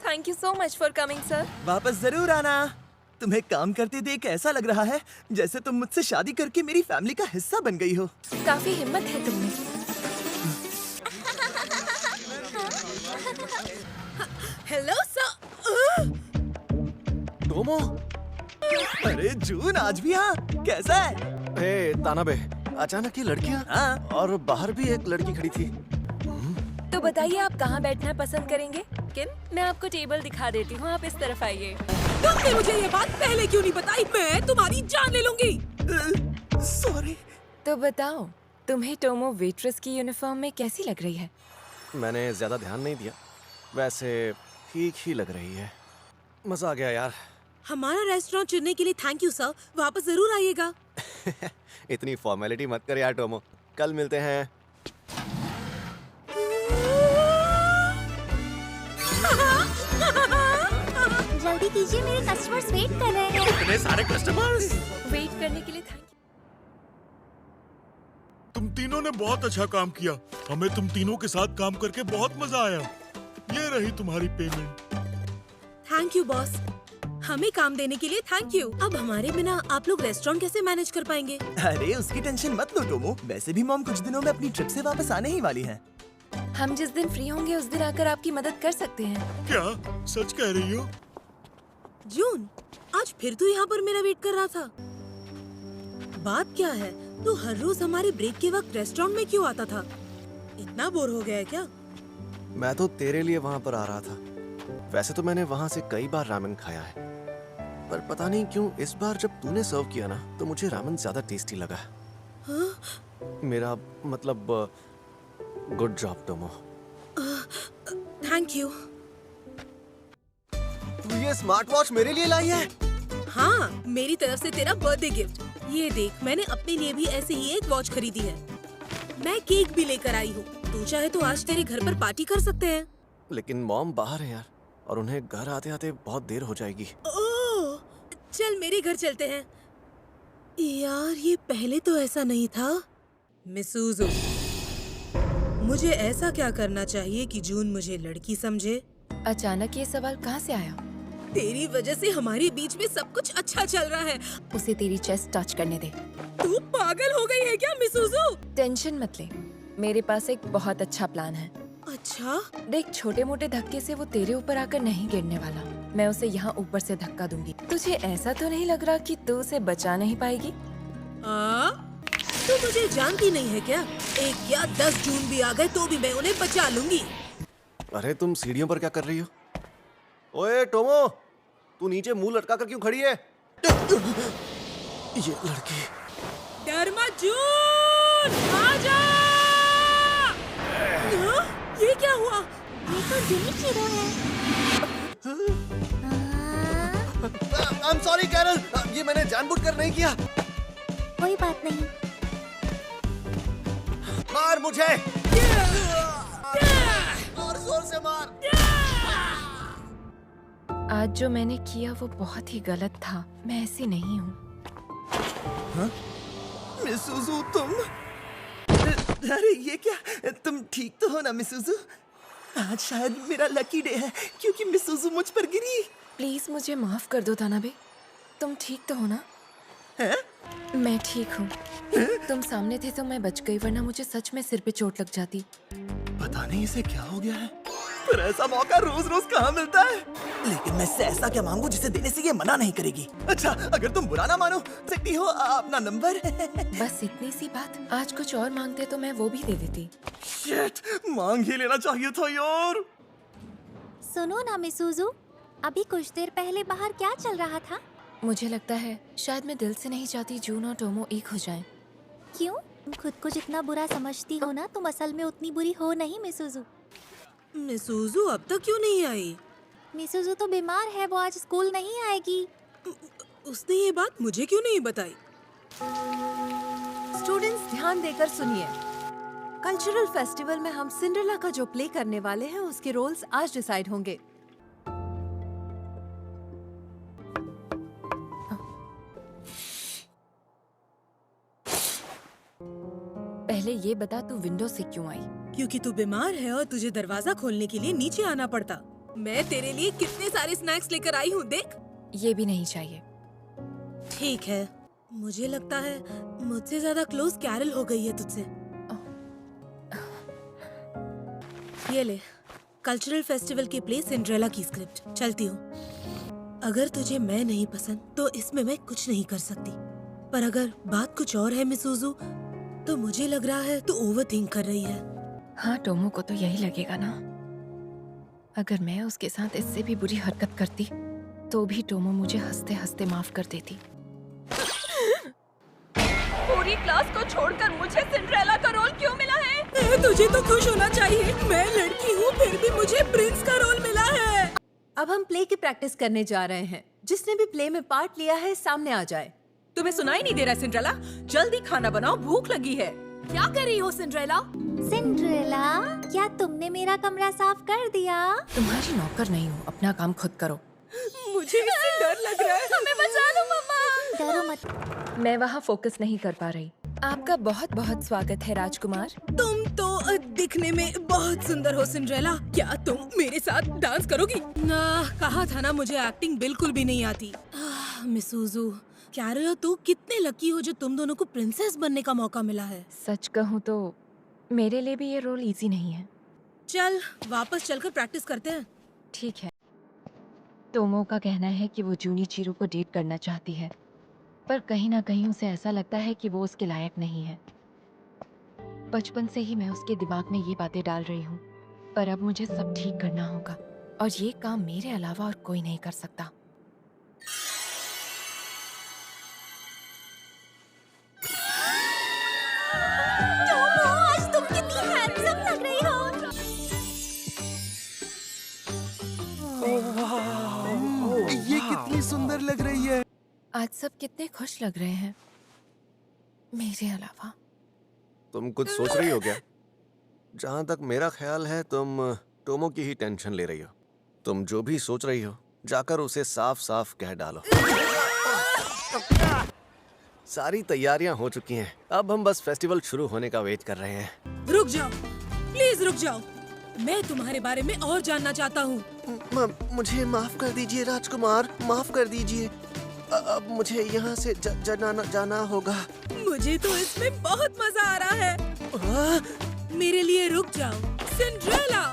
Thank you so much for coming sir. वापस जरूर आना। तुम्हें काम करते देख ऐसा लग रहा है जैसे तुम मुझसे शादी करके मेरी फैमिली का हिस्सा बन गई हो। काफी हिम्मत है तुमने। Hello sir. टोमो, अरे जून, आज भी यहाँ कैसा है? हे तानाबे, अचानक ये लड़कियाँ हाँ, और बाहर भी एक लड़की खड़ी थी। तो बताइए आप कहाँ बैठना पसंद करेंगे? किम, मैं आपको टेबल दिखा देती हूँ, आप इस तरफ आइए। तुमने मुझे ये बात पहले क्यों नहीं बताई? मैं तुम्हारी जान ले लूंगी। सॉरी। तो बताओ, तुम्हें टोमो वेट्रेस की यूनिफॉर्म में कैसी लग रही है? मैंने ज्यादा ध्यान नहीं दिया, वैसे ठीक ही लग रही है। मजा आ गया यार। हमारा रेस्टोरेंट चुनने के लिए थैंक यू सर। वापस जरूर आइएगा। इतनी फॉर्मेलिटी मत कर यार टोमो, कल मिलते हैं। जल्दी कीजिए, मेरे कस्टमर्स वेट कर रहे हैं। इतने सारे कस्टमर्स। वेट करने के लिए थैंक यू। तुम तीनों ने बहुत अच्छा काम किया। हमें तुम तीनों के साथ काम करके बहुत मजा आया। ये रही तुम्हारी पेमेंट। थैंक यू बॉस, हमें काम देने के लिए थैंक यू। अब हमारे बिना आप लोग रेस्टोरेंट कैसे मैनेज कर पाएंगे? अरे उसकी टेंशन मत लो टोमो। वैसे भी मॉम कुछ दिनों में अपनी ट्रिप से वापस आने ही वाली है। हम जिस दिन फ्री होंगे उस दिन आकर आपकी मदद कर सकते हैं। क्या सच कह रही हो? जून, आज फिर तू यहाँ पर मेरा वेट कर रहा था। बात क्या है? तू हर रोज हमारे ब्रेक के वक्त रेस्टोरेंट में क्यों आता था? इतना बोर हो गया है क्या? मैं तो तेरे लिए वहां पर आ रहा था। वैसे तो मैंने वहां से कई बार रामेन खाया है, पर पता नहीं क्यों इस बार जब तूने सर्व किया ना तो मुझे रामेन ज्यादा टेस्टी लगा। हाँ? मेरा मतलब good job Tomo. Thank you. तू ये स्मार्ट वॉच मेरे लिए लाई है? हाँ, मेरी तरफ से तेरा बर्थडे गिफ्ट। ये देख, मैंने अपने लिए भी ऐसे ही एक वॉच खरीदी है। मैं केक भी लेकर आई हूँ। तू चाहे तो आज तेरे घर पर पार्टी कर सकते हैं। लेकिन मॉम बाहर है यार, और उन्हें घर आते आते बहुत देर हो जाएगी। ओह, चल मेरे घर चलते हैं। यार, ये पहले तो ऐसा नहीं था। मिसूज़ो, मुझे ऐसा क्या करना चाहिए कि जून मुझे लड़की समझे? अचानक ये सवाल कहाँ से आया? तेरी वजह से हमारे बीच में सब कुछ अच्छा चल रहा है। उसे तेरी चेस्ट टच करने दे। तू पागल हो गई है क्या मिसूज़ो? टेंशन मत ले, मेरे पास एक बहुत अच्छा प्लान है। अच्छा? देख, छोटे मोटे धक्के से वो तेरे ऊपर आकर नहीं गिरने वाला। मैं उसे यहाँ ऊपर से धक्का दूंगी। तुझे ऐसा तो नहीं लग रहा कि तू उसे बचा नहीं पाएगी? तू मुझे जानती नहीं है क्या? एक या 10 जून भी आ गए तो भी मैं उन्हें बचा लूंगी। अरे तुम सीढ़ियों पर क्या कर रही हो? ओए टोमो, तू नीचे मुंह लटका कर क्यों खड़ी है? ये लड़की। डर मत जून, आजा! हाँ? ये क्या हुआ? ये तो जूनिचिरो है। आई एम सॉरी कैरल, ये मैंने जानबूझकर नहीं किया। कोई बात नहीं। मार मुझे, और जोर से मार। आज जो मैंने किया वो बहुत ही गलत था। मैं ऐसी नहीं हूँ। मिसूजू तुम? अरे ये क्या, तुम ठीक तो हो ना मिसूजू? आज शायद मेरा लकी डे है क्योंकि मिसूजू मुझ पर गिरी। प्लीज मुझे माफ कर दो तानाबे। तुम ठीक तो हो ना? मैं ठीक हूँ। तुम सामने थे तो मैं बच गई, वरना मुझे सच में सिर पे चोट लग जाती। पता नहीं इसे क्या हो गया है, पर ऐसा मौका रोज रोज कहाँ मिलता है। लेकिन मैं इससे ऐसा क्या मांगू जिसे देने से ये मना नहीं करेगी। अच्छा, अगर तुम बुरा ना मानो, सकती हो अपना नंबर? बस इतनी सी बात। आज कुछ और मांगते तो मैं वो भी दे देती। शिट, मांग ही लेना चाहिए था यार। सुनो ना मिसूजू, अभी कुछ देर पहले बाहर क्या चल रहा था? मुझे लगता है शायद मैं दिल से नहीं चाहती जून और टोमो एक हो जाएं। क्यों? तुम खुद को जितना बुरा समझती हो ना, तुम असल में उतनी बुरी हो नहीं मिसूजू। मिसूजू अब तक क्यों नहीं आई? मिसूजू तो बीमार है, वो आज स्कूल नहीं आएगी। उसने ये बात मुझे क्यों नहीं बताई? स्टूडेंट्स ध्यान देकर सुनिए। कल्चरल फेस्टिवल में हम सिंड्रेला का जो प्ले करने वाले हैं उसके रोल्स आज डिसाइड होंगे। पहले ये बता तू विंडो से क्यों आई? क्योंकि तू बीमार है और तुझे दरवाजा खोलने के लिए नीचे आना पड़ता। मैं तेरे लिए कितने सारे स्नैक्स लेकर आई हूँ, देख। ये भी नहीं चाहिए। ठीक है, मुझे लगता है मुझसे ज्यादा क्लोज कैरल हो गई है तुझसे। ये ले, कल्चरल फेस्टिवल के प्ले सिंड्रेला की स्क्रिप्ट। चलती हूँ। अगर तुझे मैं नहीं पसंद तो इसमें मैं कुछ नहीं कर सकती, पर अगर बात कुछ और है मिसूजू, तो मुझे लग रहा है तू ओवर थिंक कर रही है। हाँ, टोमो को तो यही लगेगा ना। अगर मैं उसके साथ इससे भी बुरी हरकत करती तो भी टोमो मुझे हंसते हंसते माफ कर देती। पूरी क्लास को छोड़कर मुझे सिंड्रेला का रोल क्यों मिला है? तुझे तो खुश होना चाहिए। मैं लड़की हूँ, फिर भी मुझे प्रिंस का रोल मिला है। अब हम प्ले की प्रैक्टिस करने जा रहे हैं। जिसने भी प्ले में पार्ट लिया है सामने आ जाए। तुम्हें सुनाई नहीं दे रहा सिंड्रेला? जल्दी खाना बनाओ, भूख लगी है। क्या कर रही हो सिंड्रेला? सिंड्रेला, क्या तुमने मेरा कमरा साफ कर दिया? तुम्हारी नौकर नहीं हूँ, अपना काम खुद करो। मुझे इससे डर लग रहा है। हमें बचा लो मम्मा। डरो मत। मैं वहाँ फोकस नहीं कर पा रही। आपका बहुत बहुत स्वागत है राजकुमार। तुम तो दिखने में बहुत सुंदर हो सिंड्रेला। क्या तुम मेरे साथ डांस करोगी? ना, कहा था ना मुझे एक्टिंग बिल्कुल भी नहीं आती। मिसूजू, कैरल, तू कितने लकी हो जो तुम दोनों को प्रिंसेस बनने का मौका मिला है। सच कहूँ तो मेरे लिए भी ये रोल इजी नहीं है। चल वापस चलकर प्रैक्टिस करते हैं। ठीक है। टोमो का कहना है कि वो जूनिचिरो को डेट करना चाहती है, पर कहीं ना कहीं उसे ऐसा लगता है कि वो उसके लायक नहीं है। बचपन से ही मैं उसके दिमाग में ये बातें डाल रही हूँ, पर अब मुझे सब ठीक करना होगा और ये काम मेरे अलावा और कोई नहीं कर सकता। आज तुम कितनी हैंडसम लग रही हो। ये कितनी सुंदर लग रही है। आज सब कितने खुश लग रहे हैं, मेरे अलावा। तुम कुछ सोच रही हो क्या? जहाँ तक मेरा ख्याल है तुम टोमो की ही टेंशन ले रही हो। तुम जो भी सोच रही हो जाकर उसे साफ साफ कह डालो। सारी तैयारियां हो चुकी हैं, अब हम बस फेस्टिवल शुरू होने का वेट कर रहे हैं। रुक जाओ, प्लीज रुक जाओ। मैं तुम्हारे बारे में और जानना चाहता हूँ। मुझे माफ कर दीजिए राजकुमार, माफ कर दीजिए। अब मुझे यहाँ से जाना होगा। मुझे तो इसमें बहुत मजा आ रहा है। मेरे लिए रुक जाओ सिंड्रेला।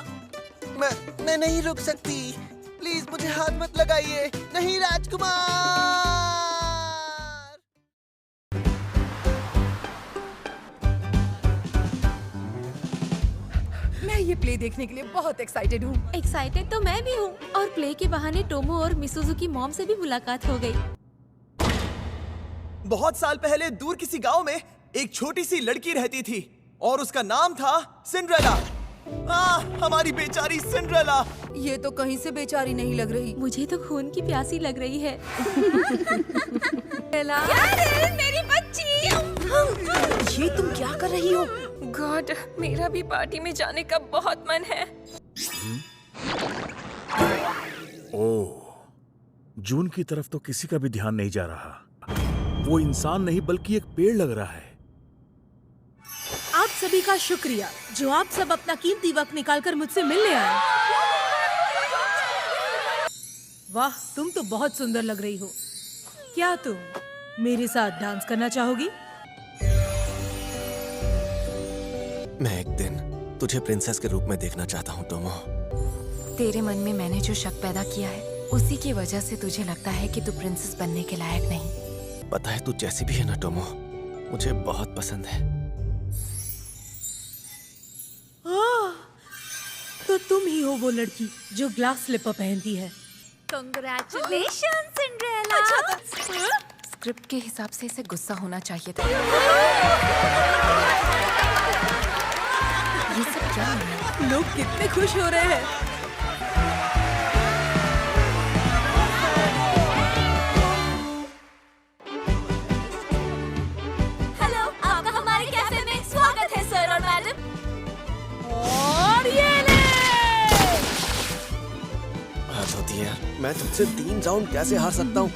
मैं नहीं रुक सकती, प्लीज मुझे हाथ मत लगाइए। नहीं राजकुमार। मैं ये प्ले देखने के लिए बहुत एक्साइटेड हूँ। एक्साइटेड तो मैं भी हूँ। और प्ले के बहाने टोमो और मिसूजू की मॉम से भी मुलाकात हो गई। बहुत साल पहले दूर किसी गांव में एक छोटी सी लड़की रहती थी और उसका नाम था सिंड्रेला। हमारी बेचारी सिंड्रेला। ये तो कहीं से बेचारी नहीं लग रही। मुझे तो खून की प्यासी लग रही है। मेरी बच्ची। ये तुम क्या कर रही हो? गॉड, मेरा भी पार्टी में जाने का बहुत मन है। ओह, जून की तरफ तो किसी का भी ध्यान नहीं जा रहा। वो इंसान नहीं बल्कि एक पेड़ लग रहा है। आप सभी का शुक्रिया जो आप सब अपना कीमती वक्त निकालकर मुझसे मिलने आए। वाह, तुम तो बहुत सुंदर लग रही हो। क्या तुम मेरे साथ डांस करना चाहोगी? मैं एक दिन तुझे प्रिंसेस के रूप में देखना चाहता हूँ टोमो। तेरे मन में मैंने जो शक पैदा किया है उसी की वजह से तुझे लगता है कि तू प्रिंसेस बनने के लायक नहीं। पता है तू जैसी भी है ना टोमो, मुझे बहुत पसंद है। तो तुम ही हो वो लड़की जो ग्लास स्लीपर पहनती है। Congratulations, Cinderella. स्क्रिप्ट के हिसाब से इसे गुस्सा होना चाहिए था। ये सब क्या है? लोग कितने खुश हो रहे हैं। हेलो, आपका हमारे कैफे में स्वागत है सर और मैडम। और ये ले। हद होती है यार, मैं तुझसे 3 राउंड कैसे हार सकता हूँ?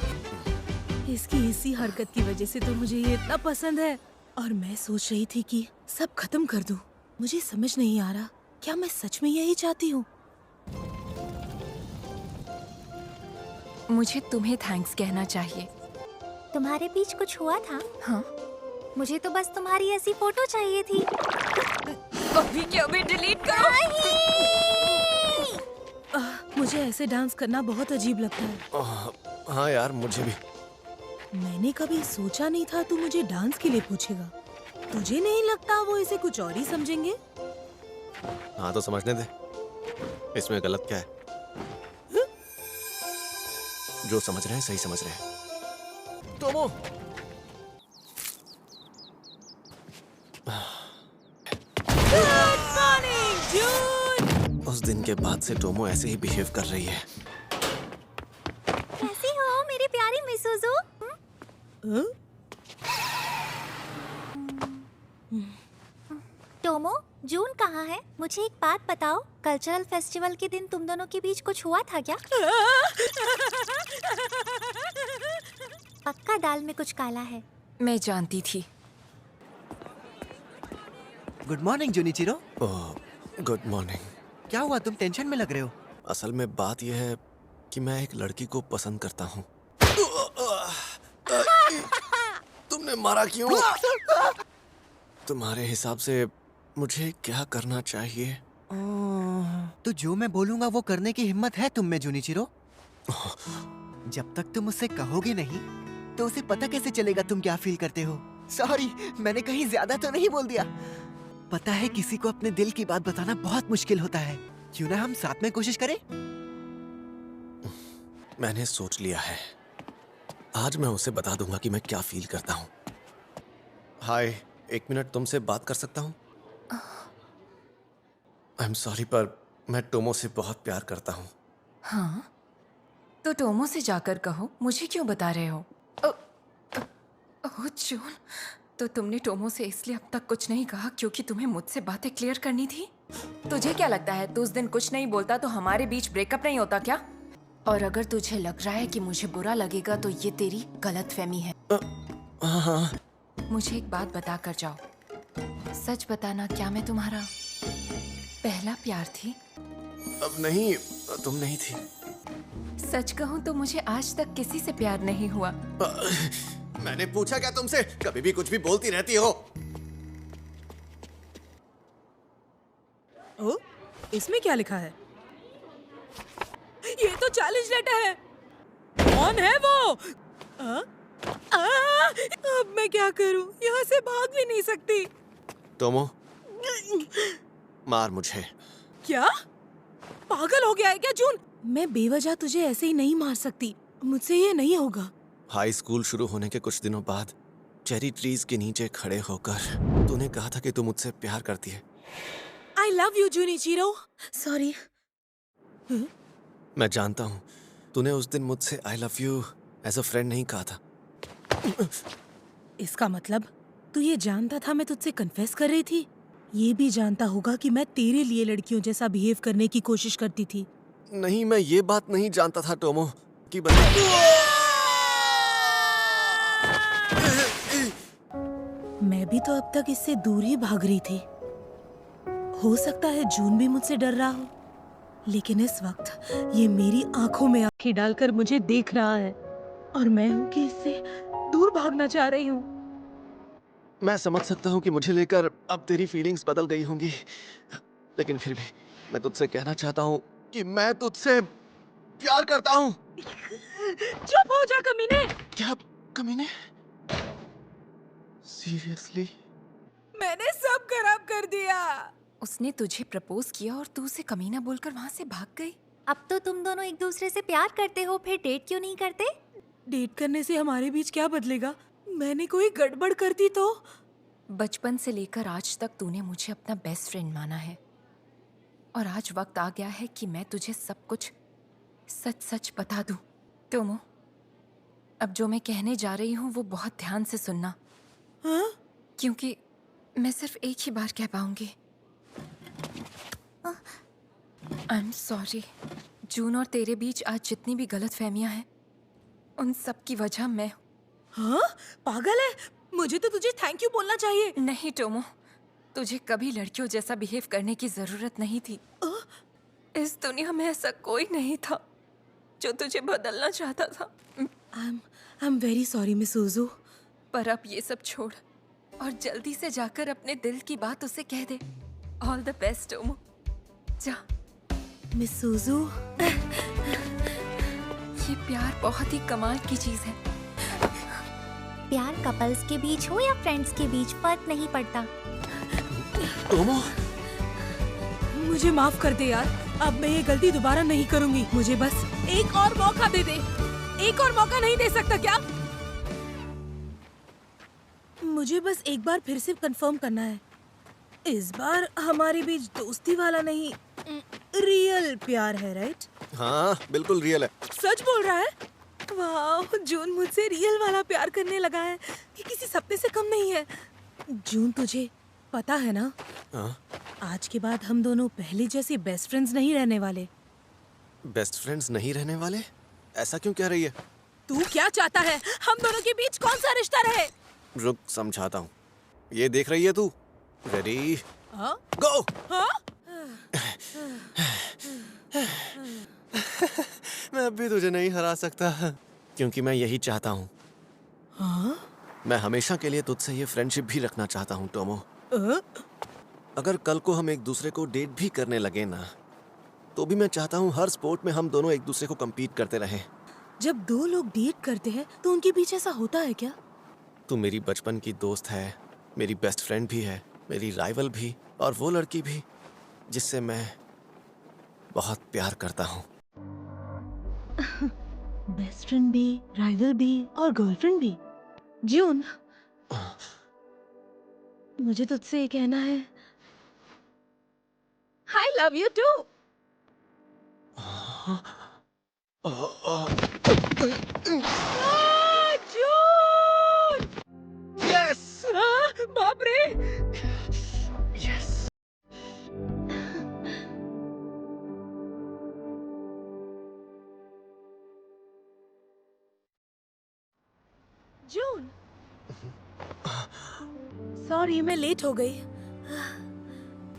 इसकी इसी हरकत की वजह से तो मुझे ये इतना पसंद है। और मैं सोच रही थी कि सब खत्म कर दूं। मुझे समझ नहीं आ रहा, क्या मैं सच में यही चाहती हूँ? मुझे तुम्हें थैंक्स कहना चाहिए। तुम्हारे बीच कुछ हुआ था? हाँ, मुझे तो बस तुम्हारी ऐसी फोटो चाहिए थी। अभी क्या भी डिलीट करो। मुझे ऐसे डांस करना बहुत अजीब लगता है। हाँ यार, मुझे भी। मैंने कभी सोचा नहीं था तू मुझे डांस के लिए पूछेगा। तुझे नहीं लगता वो इसे कुछ और ही समझेंगे? हाँ तो समझने दे, इसमें गलत क्या है? जो समझ रहे हैं सही समझ रहे हैं। टोमो, उस दिन के बाद से टोमो ऐसे ही बिहेव कर रही है। कैसी हो मेरी प्यारी मिसुजू? टोमो, जून कहाँ है? मुझे एक बात बताओ, कल्चरल फेस्टिवल के दिन तुम दोनों के बीच कुछ हुआ था क्या? पक्का दाल में कुछ काला है। मैं जानती थी। Good morning Junichiro. Oh, good morning. क्या हुआ, तुम टेंशन में लग रहे हो? असल में बात यह है कि मैं एक लड़की को पसंद करता हूँ। तुमने मारा क्यों? तुम्हारे हिसाब से मुझे क्या करना चाहिए? तो जो मैं बोलूंगा वो करने की हिम्मत है तुम में जूनिचिरो? जब तक तुम उससे कहोगे नहीं तो उसे पता कैसे चलेगा तुम क्या फील करते हो? सॉरी, मैंने कहीं ज्यादा तो नहीं बोल दिया। पता है किसी को अपने दिल की बात बताना बहुत मुश्किल होता है। क्यों ना हम साथ में कोशिश करें? मैंने सोच लिया है, आज मैं उसे बता दूंगा कि मैं क्या फील करता हूँ। हाय, 1 मिनट तुमसे बात कर सकता हूँ? आई एम सॉरी, पर मैं टोमो से बहुत प्यार करता हूँ। हाँ, तो टोमो से जाकर कहो, मुझे क्यों बता रहे हो? ओह जून, तो तुमने टोमो से इसलिए अब तक कुछ नहीं कहा क्योंकि तुम्हें मुझसे बातें क्लियर करनी थी? तुझे क्या लगता है तू उस दिन कुछ नहीं बोलता तो हमारे बीच ब्रेकअप नहीं होता क्या? और अगर तुझे लग रहा है कि मुझे बुरा लगेगा तो ये तेरी गलतफहमी है। हाँ। मुझे एक बात बता कर जाओ, सच बताना, क्या मैं तुम्हारा पहला प्यार थी? अब नहीं, तुम नहीं थी। सच कहूँ तो मुझे आज तक किसी से प्यार नहीं हुआ। मैंने पूछा क्या तुमसे? कभी भी कुछ भी बोलती रहती हो। ओ, इसमें क्या लिखा है? ये तो चैलेंज लेटर है। कौन है वो? अब मैं क्या करूं? यहाँ से भाग भी नहीं सकती। टोमो, मार मुझे। क्या पागल हो गया है क्या जून? मैं बेवजह तुझे ऐसे ही नहीं मार सकती। मुझसे ये नहीं होगा। हाई स्कूल शुरू होने के कुछ दिनों बाद चेरी ट्रीज के नीचे खड़े होकर तूने कहा था कि तू मुझसे प्यार करती है। I love you, जूनिचिरो। सॉरी। मैं जानता हूँ, तूने उस दिन मुझसे I love you as a friend नहीं कहा था। इसका मतलब तू ये जानता था मैं तुझसे कन्फेस कर रही थी? ये भी जानता होगा कि मैं तेरे लिए लड़कियों जैसा बिहेव करने की कोशिश करती थी। नहीं, मैं ये बात नहीं जानता था टोमो। की बंदी। मैं भी तो अब तक इससे दूर ही भाग रही थी। हो सकता है जून भी मुझसे डर रहा हो, लेकिन इस वक्त ये मेरी आंखों में आंखें डालकर मुझे देख रहा है और मैं हूँ कि इससे दूर भागना चाह रही हूँ। मैं समझ सकता हूँ कि मुझे लेकर अब तेरी फीलिंग्स बदल गई होंगी, लेकिन फिर भी मैं तुझसे कहना चाहता हूँ कि मैं तुझसे प्यार करता हूँ। चुप हो जा कमीने। क्या कमीने? सीरियसली? मैंने सब खराब कर दिया। उसने तुझे प्रपोज किया और तू उसे कमीना बोलकर वहाँ से भाग गई। अब तो तुम दोनों एक दूसरे से प्यार करते हो, फिर डेट क्यों नहीं करते? डेट करने से हमारे बीच क्या बदलेगा? मैंने कोई गड़बड़ कर दी तो? बचपन से लेकर आज तक तूने मुझे अपना बेस्ट फ्रेंड माना है और आज वक्त आ गया है कि मैं तुझे सब कुछ सच सच बता दूं। टोमो, अब जो मैं कहने जा रही हूँ वो बहुत ध्यान से सुनना। हाँ? क्योंकि मैं सिर्फ एक ही बार कह पाऊंगी। आई एम सॉरी। जून और तेरे बीच आज जितनी भी गलतफहमियां हैं उन सब की वजह मैं हूँ। हाँ? पागल है? मुझे तो तुझे थैंक यू बोलना चाहिए। नहीं टोमो, तुझे कभी लड़कियों जैसा बिहेव करने की जरूरत नहीं थी। इस दुनिया में ऐसा कोई नहीं था जो तुझे बदलना चाहता था। I am very sorry Misuzu. पर अब ये सब छोड़ और जल्दी से जाकर अपने दिल की बात उसे कह दे। ऑल द बेस्ट टोमो, जा। मिस सुजू, ये प्यार बहुत ही कमाल की चीज है। प्यार कपल्स के बीच हो या फ्रेंड्स के बीच फर्क नहीं पड़ता। टोमो, मुझे माफ कर दे यार। अब मैं ये गलती दोबारा नहीं करूंगी। मुझे बस एक और मौका दे दे। एक और मौका नहीं दे सकता क्या? मुझे बस एक बार फिर से कंफर्म करना है। इस बार हमारे बीच दोस्ती वाला नहीं, रियल प्यार है, राइट? हाँ बिल्कुल रियल है। सच बोल रहा है? वाह, जून मुझसे रियल वाला प्यार करने लगा है कि किसी सपने से कम नहीं है। जून, तुझे पता है ना, हाँ? आज के बाद हम दोनों पहले जैसे बेस्ट फ्रेंड्स नहीं रहने वाले। बेस्ट फ्रेंड्स नहीं रहने वाले? ऐसा क्यों कह रही है? तू क्या चाहता है? हम दोनों के बीच कौन सा रिश्ता रहे? रुक, समझाता हूँ। ये देख रही है तू? रेडी, हाँ? गो। हाँ? मैं अब भी तुझे नहीं हरा सकता क्योंकि मैं यही चाहता हूँ। हाँ? मैं हमेशा के लिए तुझसे ये फ्रेंडशिप भी रखना चाहता हूँ टोमो। अगर कल को हम एक दूसरे को डेट भी करने लगे ना, तो भी मैं चाहता हूँ हर स्पोर्ट में हम दोनों एक दूसरे को compete करते रहें। जब दो लोग डेट करते हैं तो उनके बीच ऐसा होता है क्या? तू मेरी बचपन की दोस्त है, मेरी बेस्ट फ्रेंड भी है, मेरी राइवल भी, और वो लड़की भी जिससे मैं बहुत प्यार करता हूँ। बेस्ट फ्रेंड भी, राइवल भी और गर्लफ्रेंड भी। जून, मुझे तुझसे ये कहना है, I love you too. June! Yes! बाप रे! Yes! जून, सॉरी मैं लेट हो गई।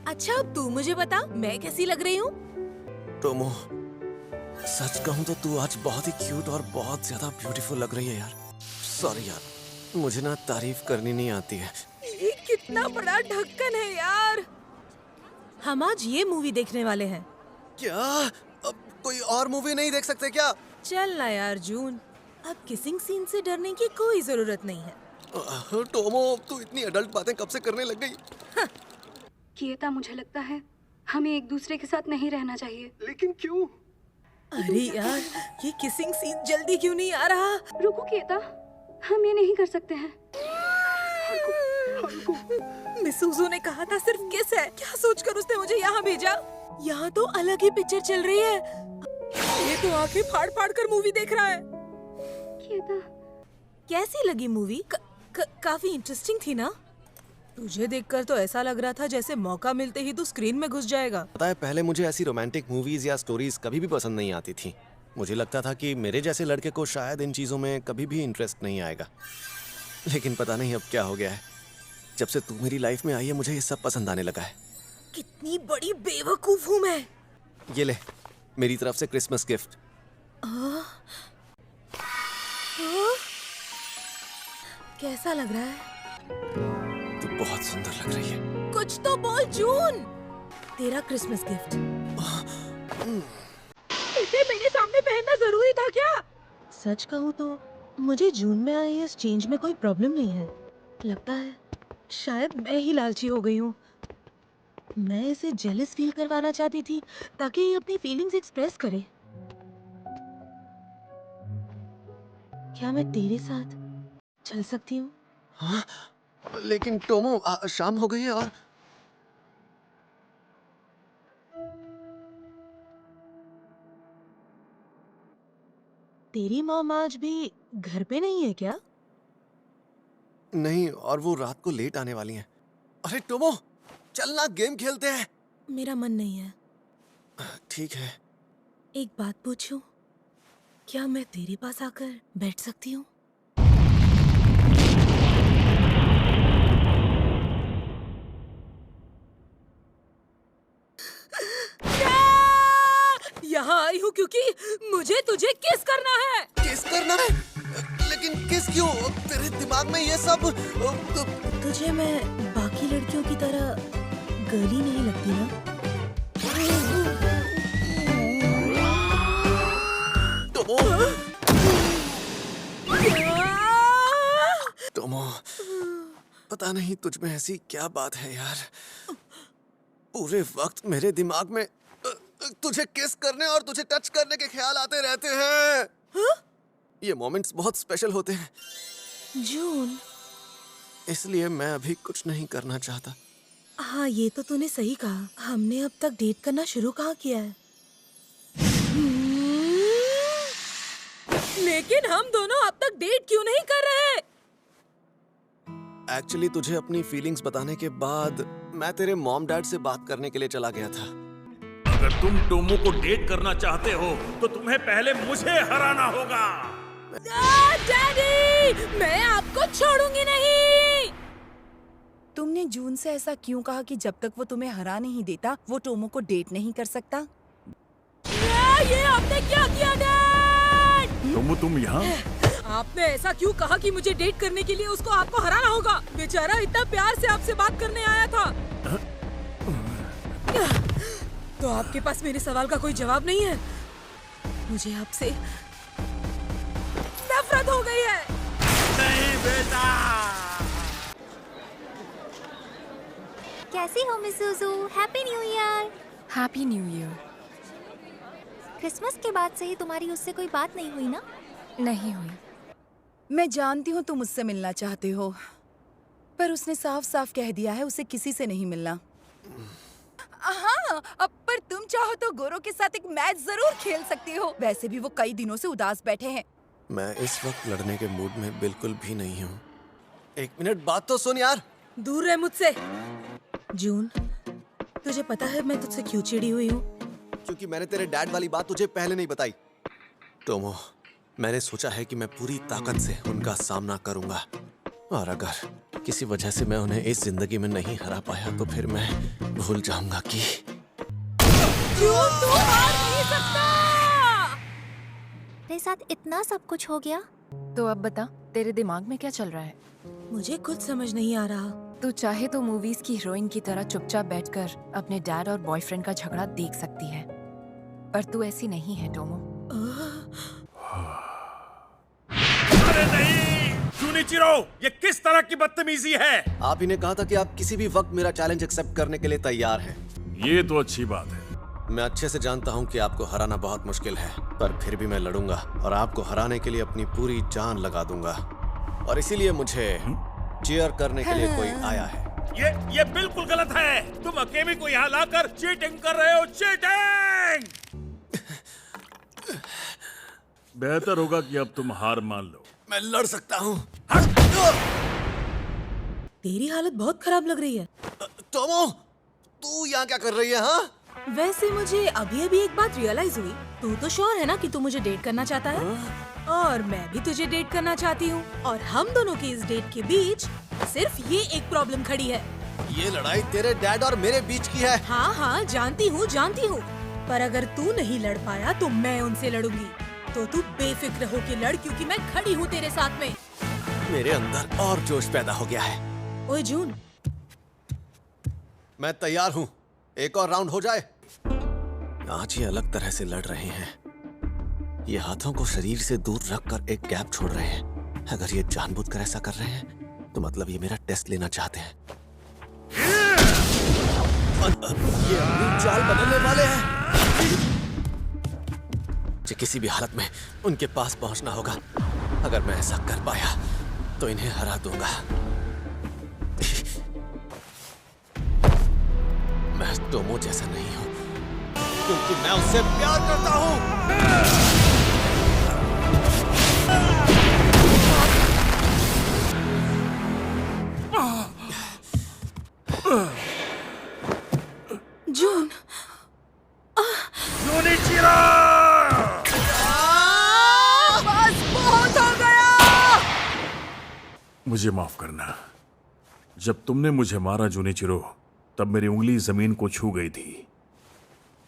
अच्छा, अब तू मुझे बता, मैं कैसी लग रही हूँ? टोमो, सच कहूँ तो तू आज बहुत ही क्यूट और बहुत ज्यादा ब्यूटीफुल लग रही है यार। सॉरी यार, मुझे ना तारीफ करनी नहीं आती है। ये कितना बड़ा ढक्कन है यार। हम आज ये मूवी देखने वाले हैं। क्या? अब कोई और मूवी नहीं देख सकते क्या? चल ना यार जून, अब किसिंग सीन से डरने की कोई जरूरत नहीं है। टोमो, तू इतनी अडल्ट बातें कब से करने लग गई? किएता, मुझे लगता है हमें एक दूसरे के साथ नहीं रहना चाहिए। लेकिन क्यों? अरे यार, ये किसिंग सीन जल्दी क्यों नहीं आ रहा? रुको किएता, हम ये नहीं कर सकते हैं। मिसूजू ने कहा था सिर्फ किस है। क्या सोचकर उसने मुझे यहाँ भेजा? यहाँ तो अलग ही पिक्चर चल रही है। ये तो आंखें फाड़ फाड़ कर मूवी देख रहा है। किएता, कैसी लगी मूवी? काफी इंटरेस्टिंग थी ना? तुझे देखकर तो ऐसा लग रहा था जैसे मौका मिलते ही तू स्क्रीन में घुस जाएगा। पता है, पहले मुझे ऐसी रोमांटिक मूवीज या स्टोरीज कभी भी पसंद नहीं आती थी, मुझे लगता था कि मेरे जैसे लड़के को शायद इन चीजों में कभी भी इंटरेस्ट नहीं आएगा, लेकिन पता नहीं अब क्या हो गया है। जब से तू मेरी लाइफ में आई है मुझे ये सब पसंद आने लगा है। कितनी बड़ी बेवकूफ हूँ मैं। ये ले, मेरी तरफ से क्रिसमस गिफ्ट। कैसा लग रहा है? तू बहुत सुंदर लग रही है। कुछ तो बोल जून। तेरा क्रिसमस गिफ्ट इसे मेरे सामने पहनना जरूरी था क्या? सच कहूँ तो मुझे जून में आए इस चेंज में कोई प्रॉब्लम नहीं है। लगता है शायद मैं ही लालची हो गई हूँ। मैं इसे जेलस फील करवाना चाहती थी ताकि ये अपनी फीलिंग्स एक्सप्रेस करे। क्या मैं तेरे साथ चल सकती हूँ? हाँ, लेकिन टोमो शाम हो गई है और तेरी मॉम आज भी घर पे नहीं है क्या? नहीं, और वो रात को लेट आने वाली हैं। अरे टोमो, चलना गेम खेलते हैं। मेरा मन नहीं है। ठीक है। एक बात पूछूं? क्या मैं तेरे पास आकर बैठ सकती हूँ? यहाँ आई हूँ क्योंकि मुझे तुझे किस करना है। किस करना है? लेकिन किस क्यों? तेरे दिमाग में ये सब तुझे मैं बाकी लड़कियों की तरह गर्ली नहीं लगती ना? टोमो, पता नहीं तुझ में ऐसी क्या बात है यार। पूरे वक्त मेरे दिमाग में तुझे किस करने और तुझे टच करने के ख्याल आते रहते हैं। हा? ये मोमेंट्स बहुत स्पेशल होते हैं जून। इसलिए मैं अभी कुछ नहीं करना चाहता। हाँ, ये तो तूने सही कहा। हमने अब तक डेट करना शुरू कहाँ किया है? लेकिन हम दोनों अब तक डेट क्यों नहीं कर रहे? एक्चुअली तुझे अपनी फीलिंग्स बताने के बाद मैं तेरे मॉम डैड से बात करने के लिए चला गया था। अगर तुम टोमो को डेट करना चाहते हो तो तुम्हें पहले मुझे हराना होगा। डैडी, मैं आपको छोड़ूंगी नहीं। तुमने जून से ऐसा क्यों कहा कि जब तक वो तुम्हें हरा नहीं देता वो टोमो को डेट नहीं कर सकता? ये आपने क्या किया डैड? टोमो, तुम यहाँ? आपने ऐसा क्यों कहा कि मुझे डेट करने के लिए उसको आपको हराना होगा? बेचारा इतना प्यार से आपसे बात करने आया था। तो आपके पास मेरे सवाल का कोई जवाब नहीं है? मुझे आपसे नफरत हो गई है। नहीं बेटा। कैसी हो Miss Suju? Happy new year. Happy new year. Christmas के बाद से ही तुम्हारी उससे कोई बात नहीं हुई ना? नहीं हुई। मैं जानती हूँ तुम उससे मिलना चाहते हो, पर उसने साफ साफ कह दिया है उसे किसी से नहीं मिलना। हाँ, अब पर तुम चाहो तो गोरो के साथ एक मैच जरूर खेल सकती हो। वैसे भी वो कई दिनों से उदास बैठे हैं। मैं इस वक्त लड़ने के मूड में बिल्कुल भी नहीं हूँ। एक मिनट बात तो सुन यार। दूर रह मुझसे। जून, तुझे पता है मैं तुझसे क्यों चिड़ी हुई हूँ? क्योंकि मैंने तेरे डैड वाली बात तुझे पहले नहीं बताई। टोमो, मैंने सोचा है कि मैं पूरी ताकत से उनका सामना करूंगा, और अगर किसी वजह से मैं उन्हें इस जिंदगी में नहीं हरा पाया तो फिर मैं भूल जाऊंगा कि क्यों तू हार नहीं सकता? तेरे साथ इतना सब कुछ हो गया। तो अब बता, तेरे दिमाग में क्या चल रहा है? मुझे कुछ समझ नहीं आ रहा। तू चाहे तो मूवीज की हीरोइन की तरह चुपचाप बैठकर अपने डैड और बॉयफ्रेंड का झगड़ा देख सकती है, पर तू ऐसी नहीं है टोमो। अरे नहीं, जूनिचिरो, ये किस तरह की बदतमीजी है? आप ही ने कहा था कि आप किसी भी वक्त मेरा चैलेंज एक्सेप्ट करने के लिए तैयार हैं। ये तो अच्छी बात है। मैं अच्छे से जानता हूँ कि आपको हराना बहुत मुश्किल है, पर फिर भी मैं लड़ूंगा और आपको हराने के लिए अपनी पूरी जान लगा दूंगा। और इसीलिए मुझे चीयर करने के लिए कोई आया है। ये बिल्कुल गलत है। तुम अकेले को यहाँ लाकर चीटिंग कर रहे हो। चीटिंग! बेहतर होगा कि अब तुम हार मान लो। मैं लड़ सकता हूँ। तेरी हालत बहुत खराब लग रही है। टोमो, तू यहाँ क्या कर रही है? हाँ? वैसे मुझे अभी अभी एक बात रियलाइज हुई, तू तो श्योर है ना कि तू मुझे डेट करना चाहता है? और मैं भी तुझे डेट करना चाहती हूँ, और हम दोनों की इस डेट के बीच सिर्फ ये एक प्रॉब्लम खड़ी है। ये लड़ाई तेरे डैड और मेरे बीच की है। हाँ हाँ जानती हूँ, पर अगर तू नहीं लड़ पाया तो मैं उनसे लड़ूंगी। तो तू बेफिक्र होके लड़, क्योंकि मैं खड़ी हूँ तेरे साथ में। मेरे अंदर और जोश पैदा हो गया है। ओए जून, मैं तैयार हूँ, एक और राउंड हो जाए। आज ये अलग तरह से लड़ रहे हैं। ये हाथों को शरीर से दूर रखकर एक गैप छोड़ रहे हैं। अगर ये जानबूझकर ऐसा कर रहे हैं तो मतलब ये मेरा टेस्ट लेना चाहते हैं। ये अपनी चाल बदलने वाले हैं। मुझे किसी भी हालत में उनके पास पहुंचना होगा। अगर मैं ऐसा कर पाया तो इन्हें हरा दूंगा। मैं टोमो जैसा नहीं हूं, क्योंकि मैं उससे प्यार करता हूं। जून, बस बहुत हो गया। मुझे माफ करना। जब तुमने मुझे मारा जूनिचिरो, तब मेरी उंगली जमीन को छू गई थी।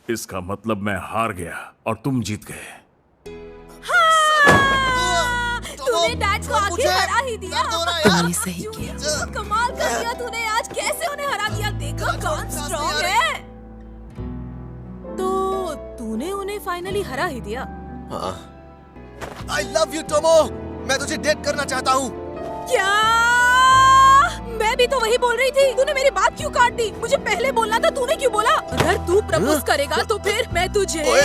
इसका मतलब मैं हार गया और तुम जीत गए। तूने डैड को आगे हरा ही दिया। तुमने सही किया। कमाल कर दिया तूने आज, कैसे उन्हें हरा दिया। देखो कौन स्ट्रॉन्ग है। तो तूने उन्हें फाइनली हरा ही दिया। हाँ। I love you, Tomo. मैं तुझे डेट करना चाहता हूँ। क्या? मैं भी तो वही बोल रही थी। तूने मेरी बात क्यों काट दी? मुझे पहले बोलना था, तूने क्यों बोला? अगर तू प्रपोज करेगा तो फिर मैं तुझे ओए,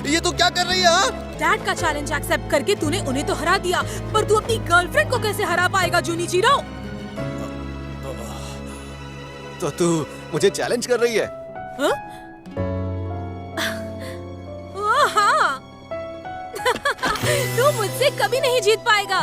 ये तू क्या कर रही है? हाँ? डैड का चैलेंज एक्सेप्ट करके तूने उन्हें तो हरा दिया, पर तू अपनी गर्लफ्रेंड को कैसे हरा पाएगा जूनिचिरो? तो तू मुझे चैलेंज कर रही है? हाँ? हाँ। तू मुझसे कभी नहीं जीत पाएगा।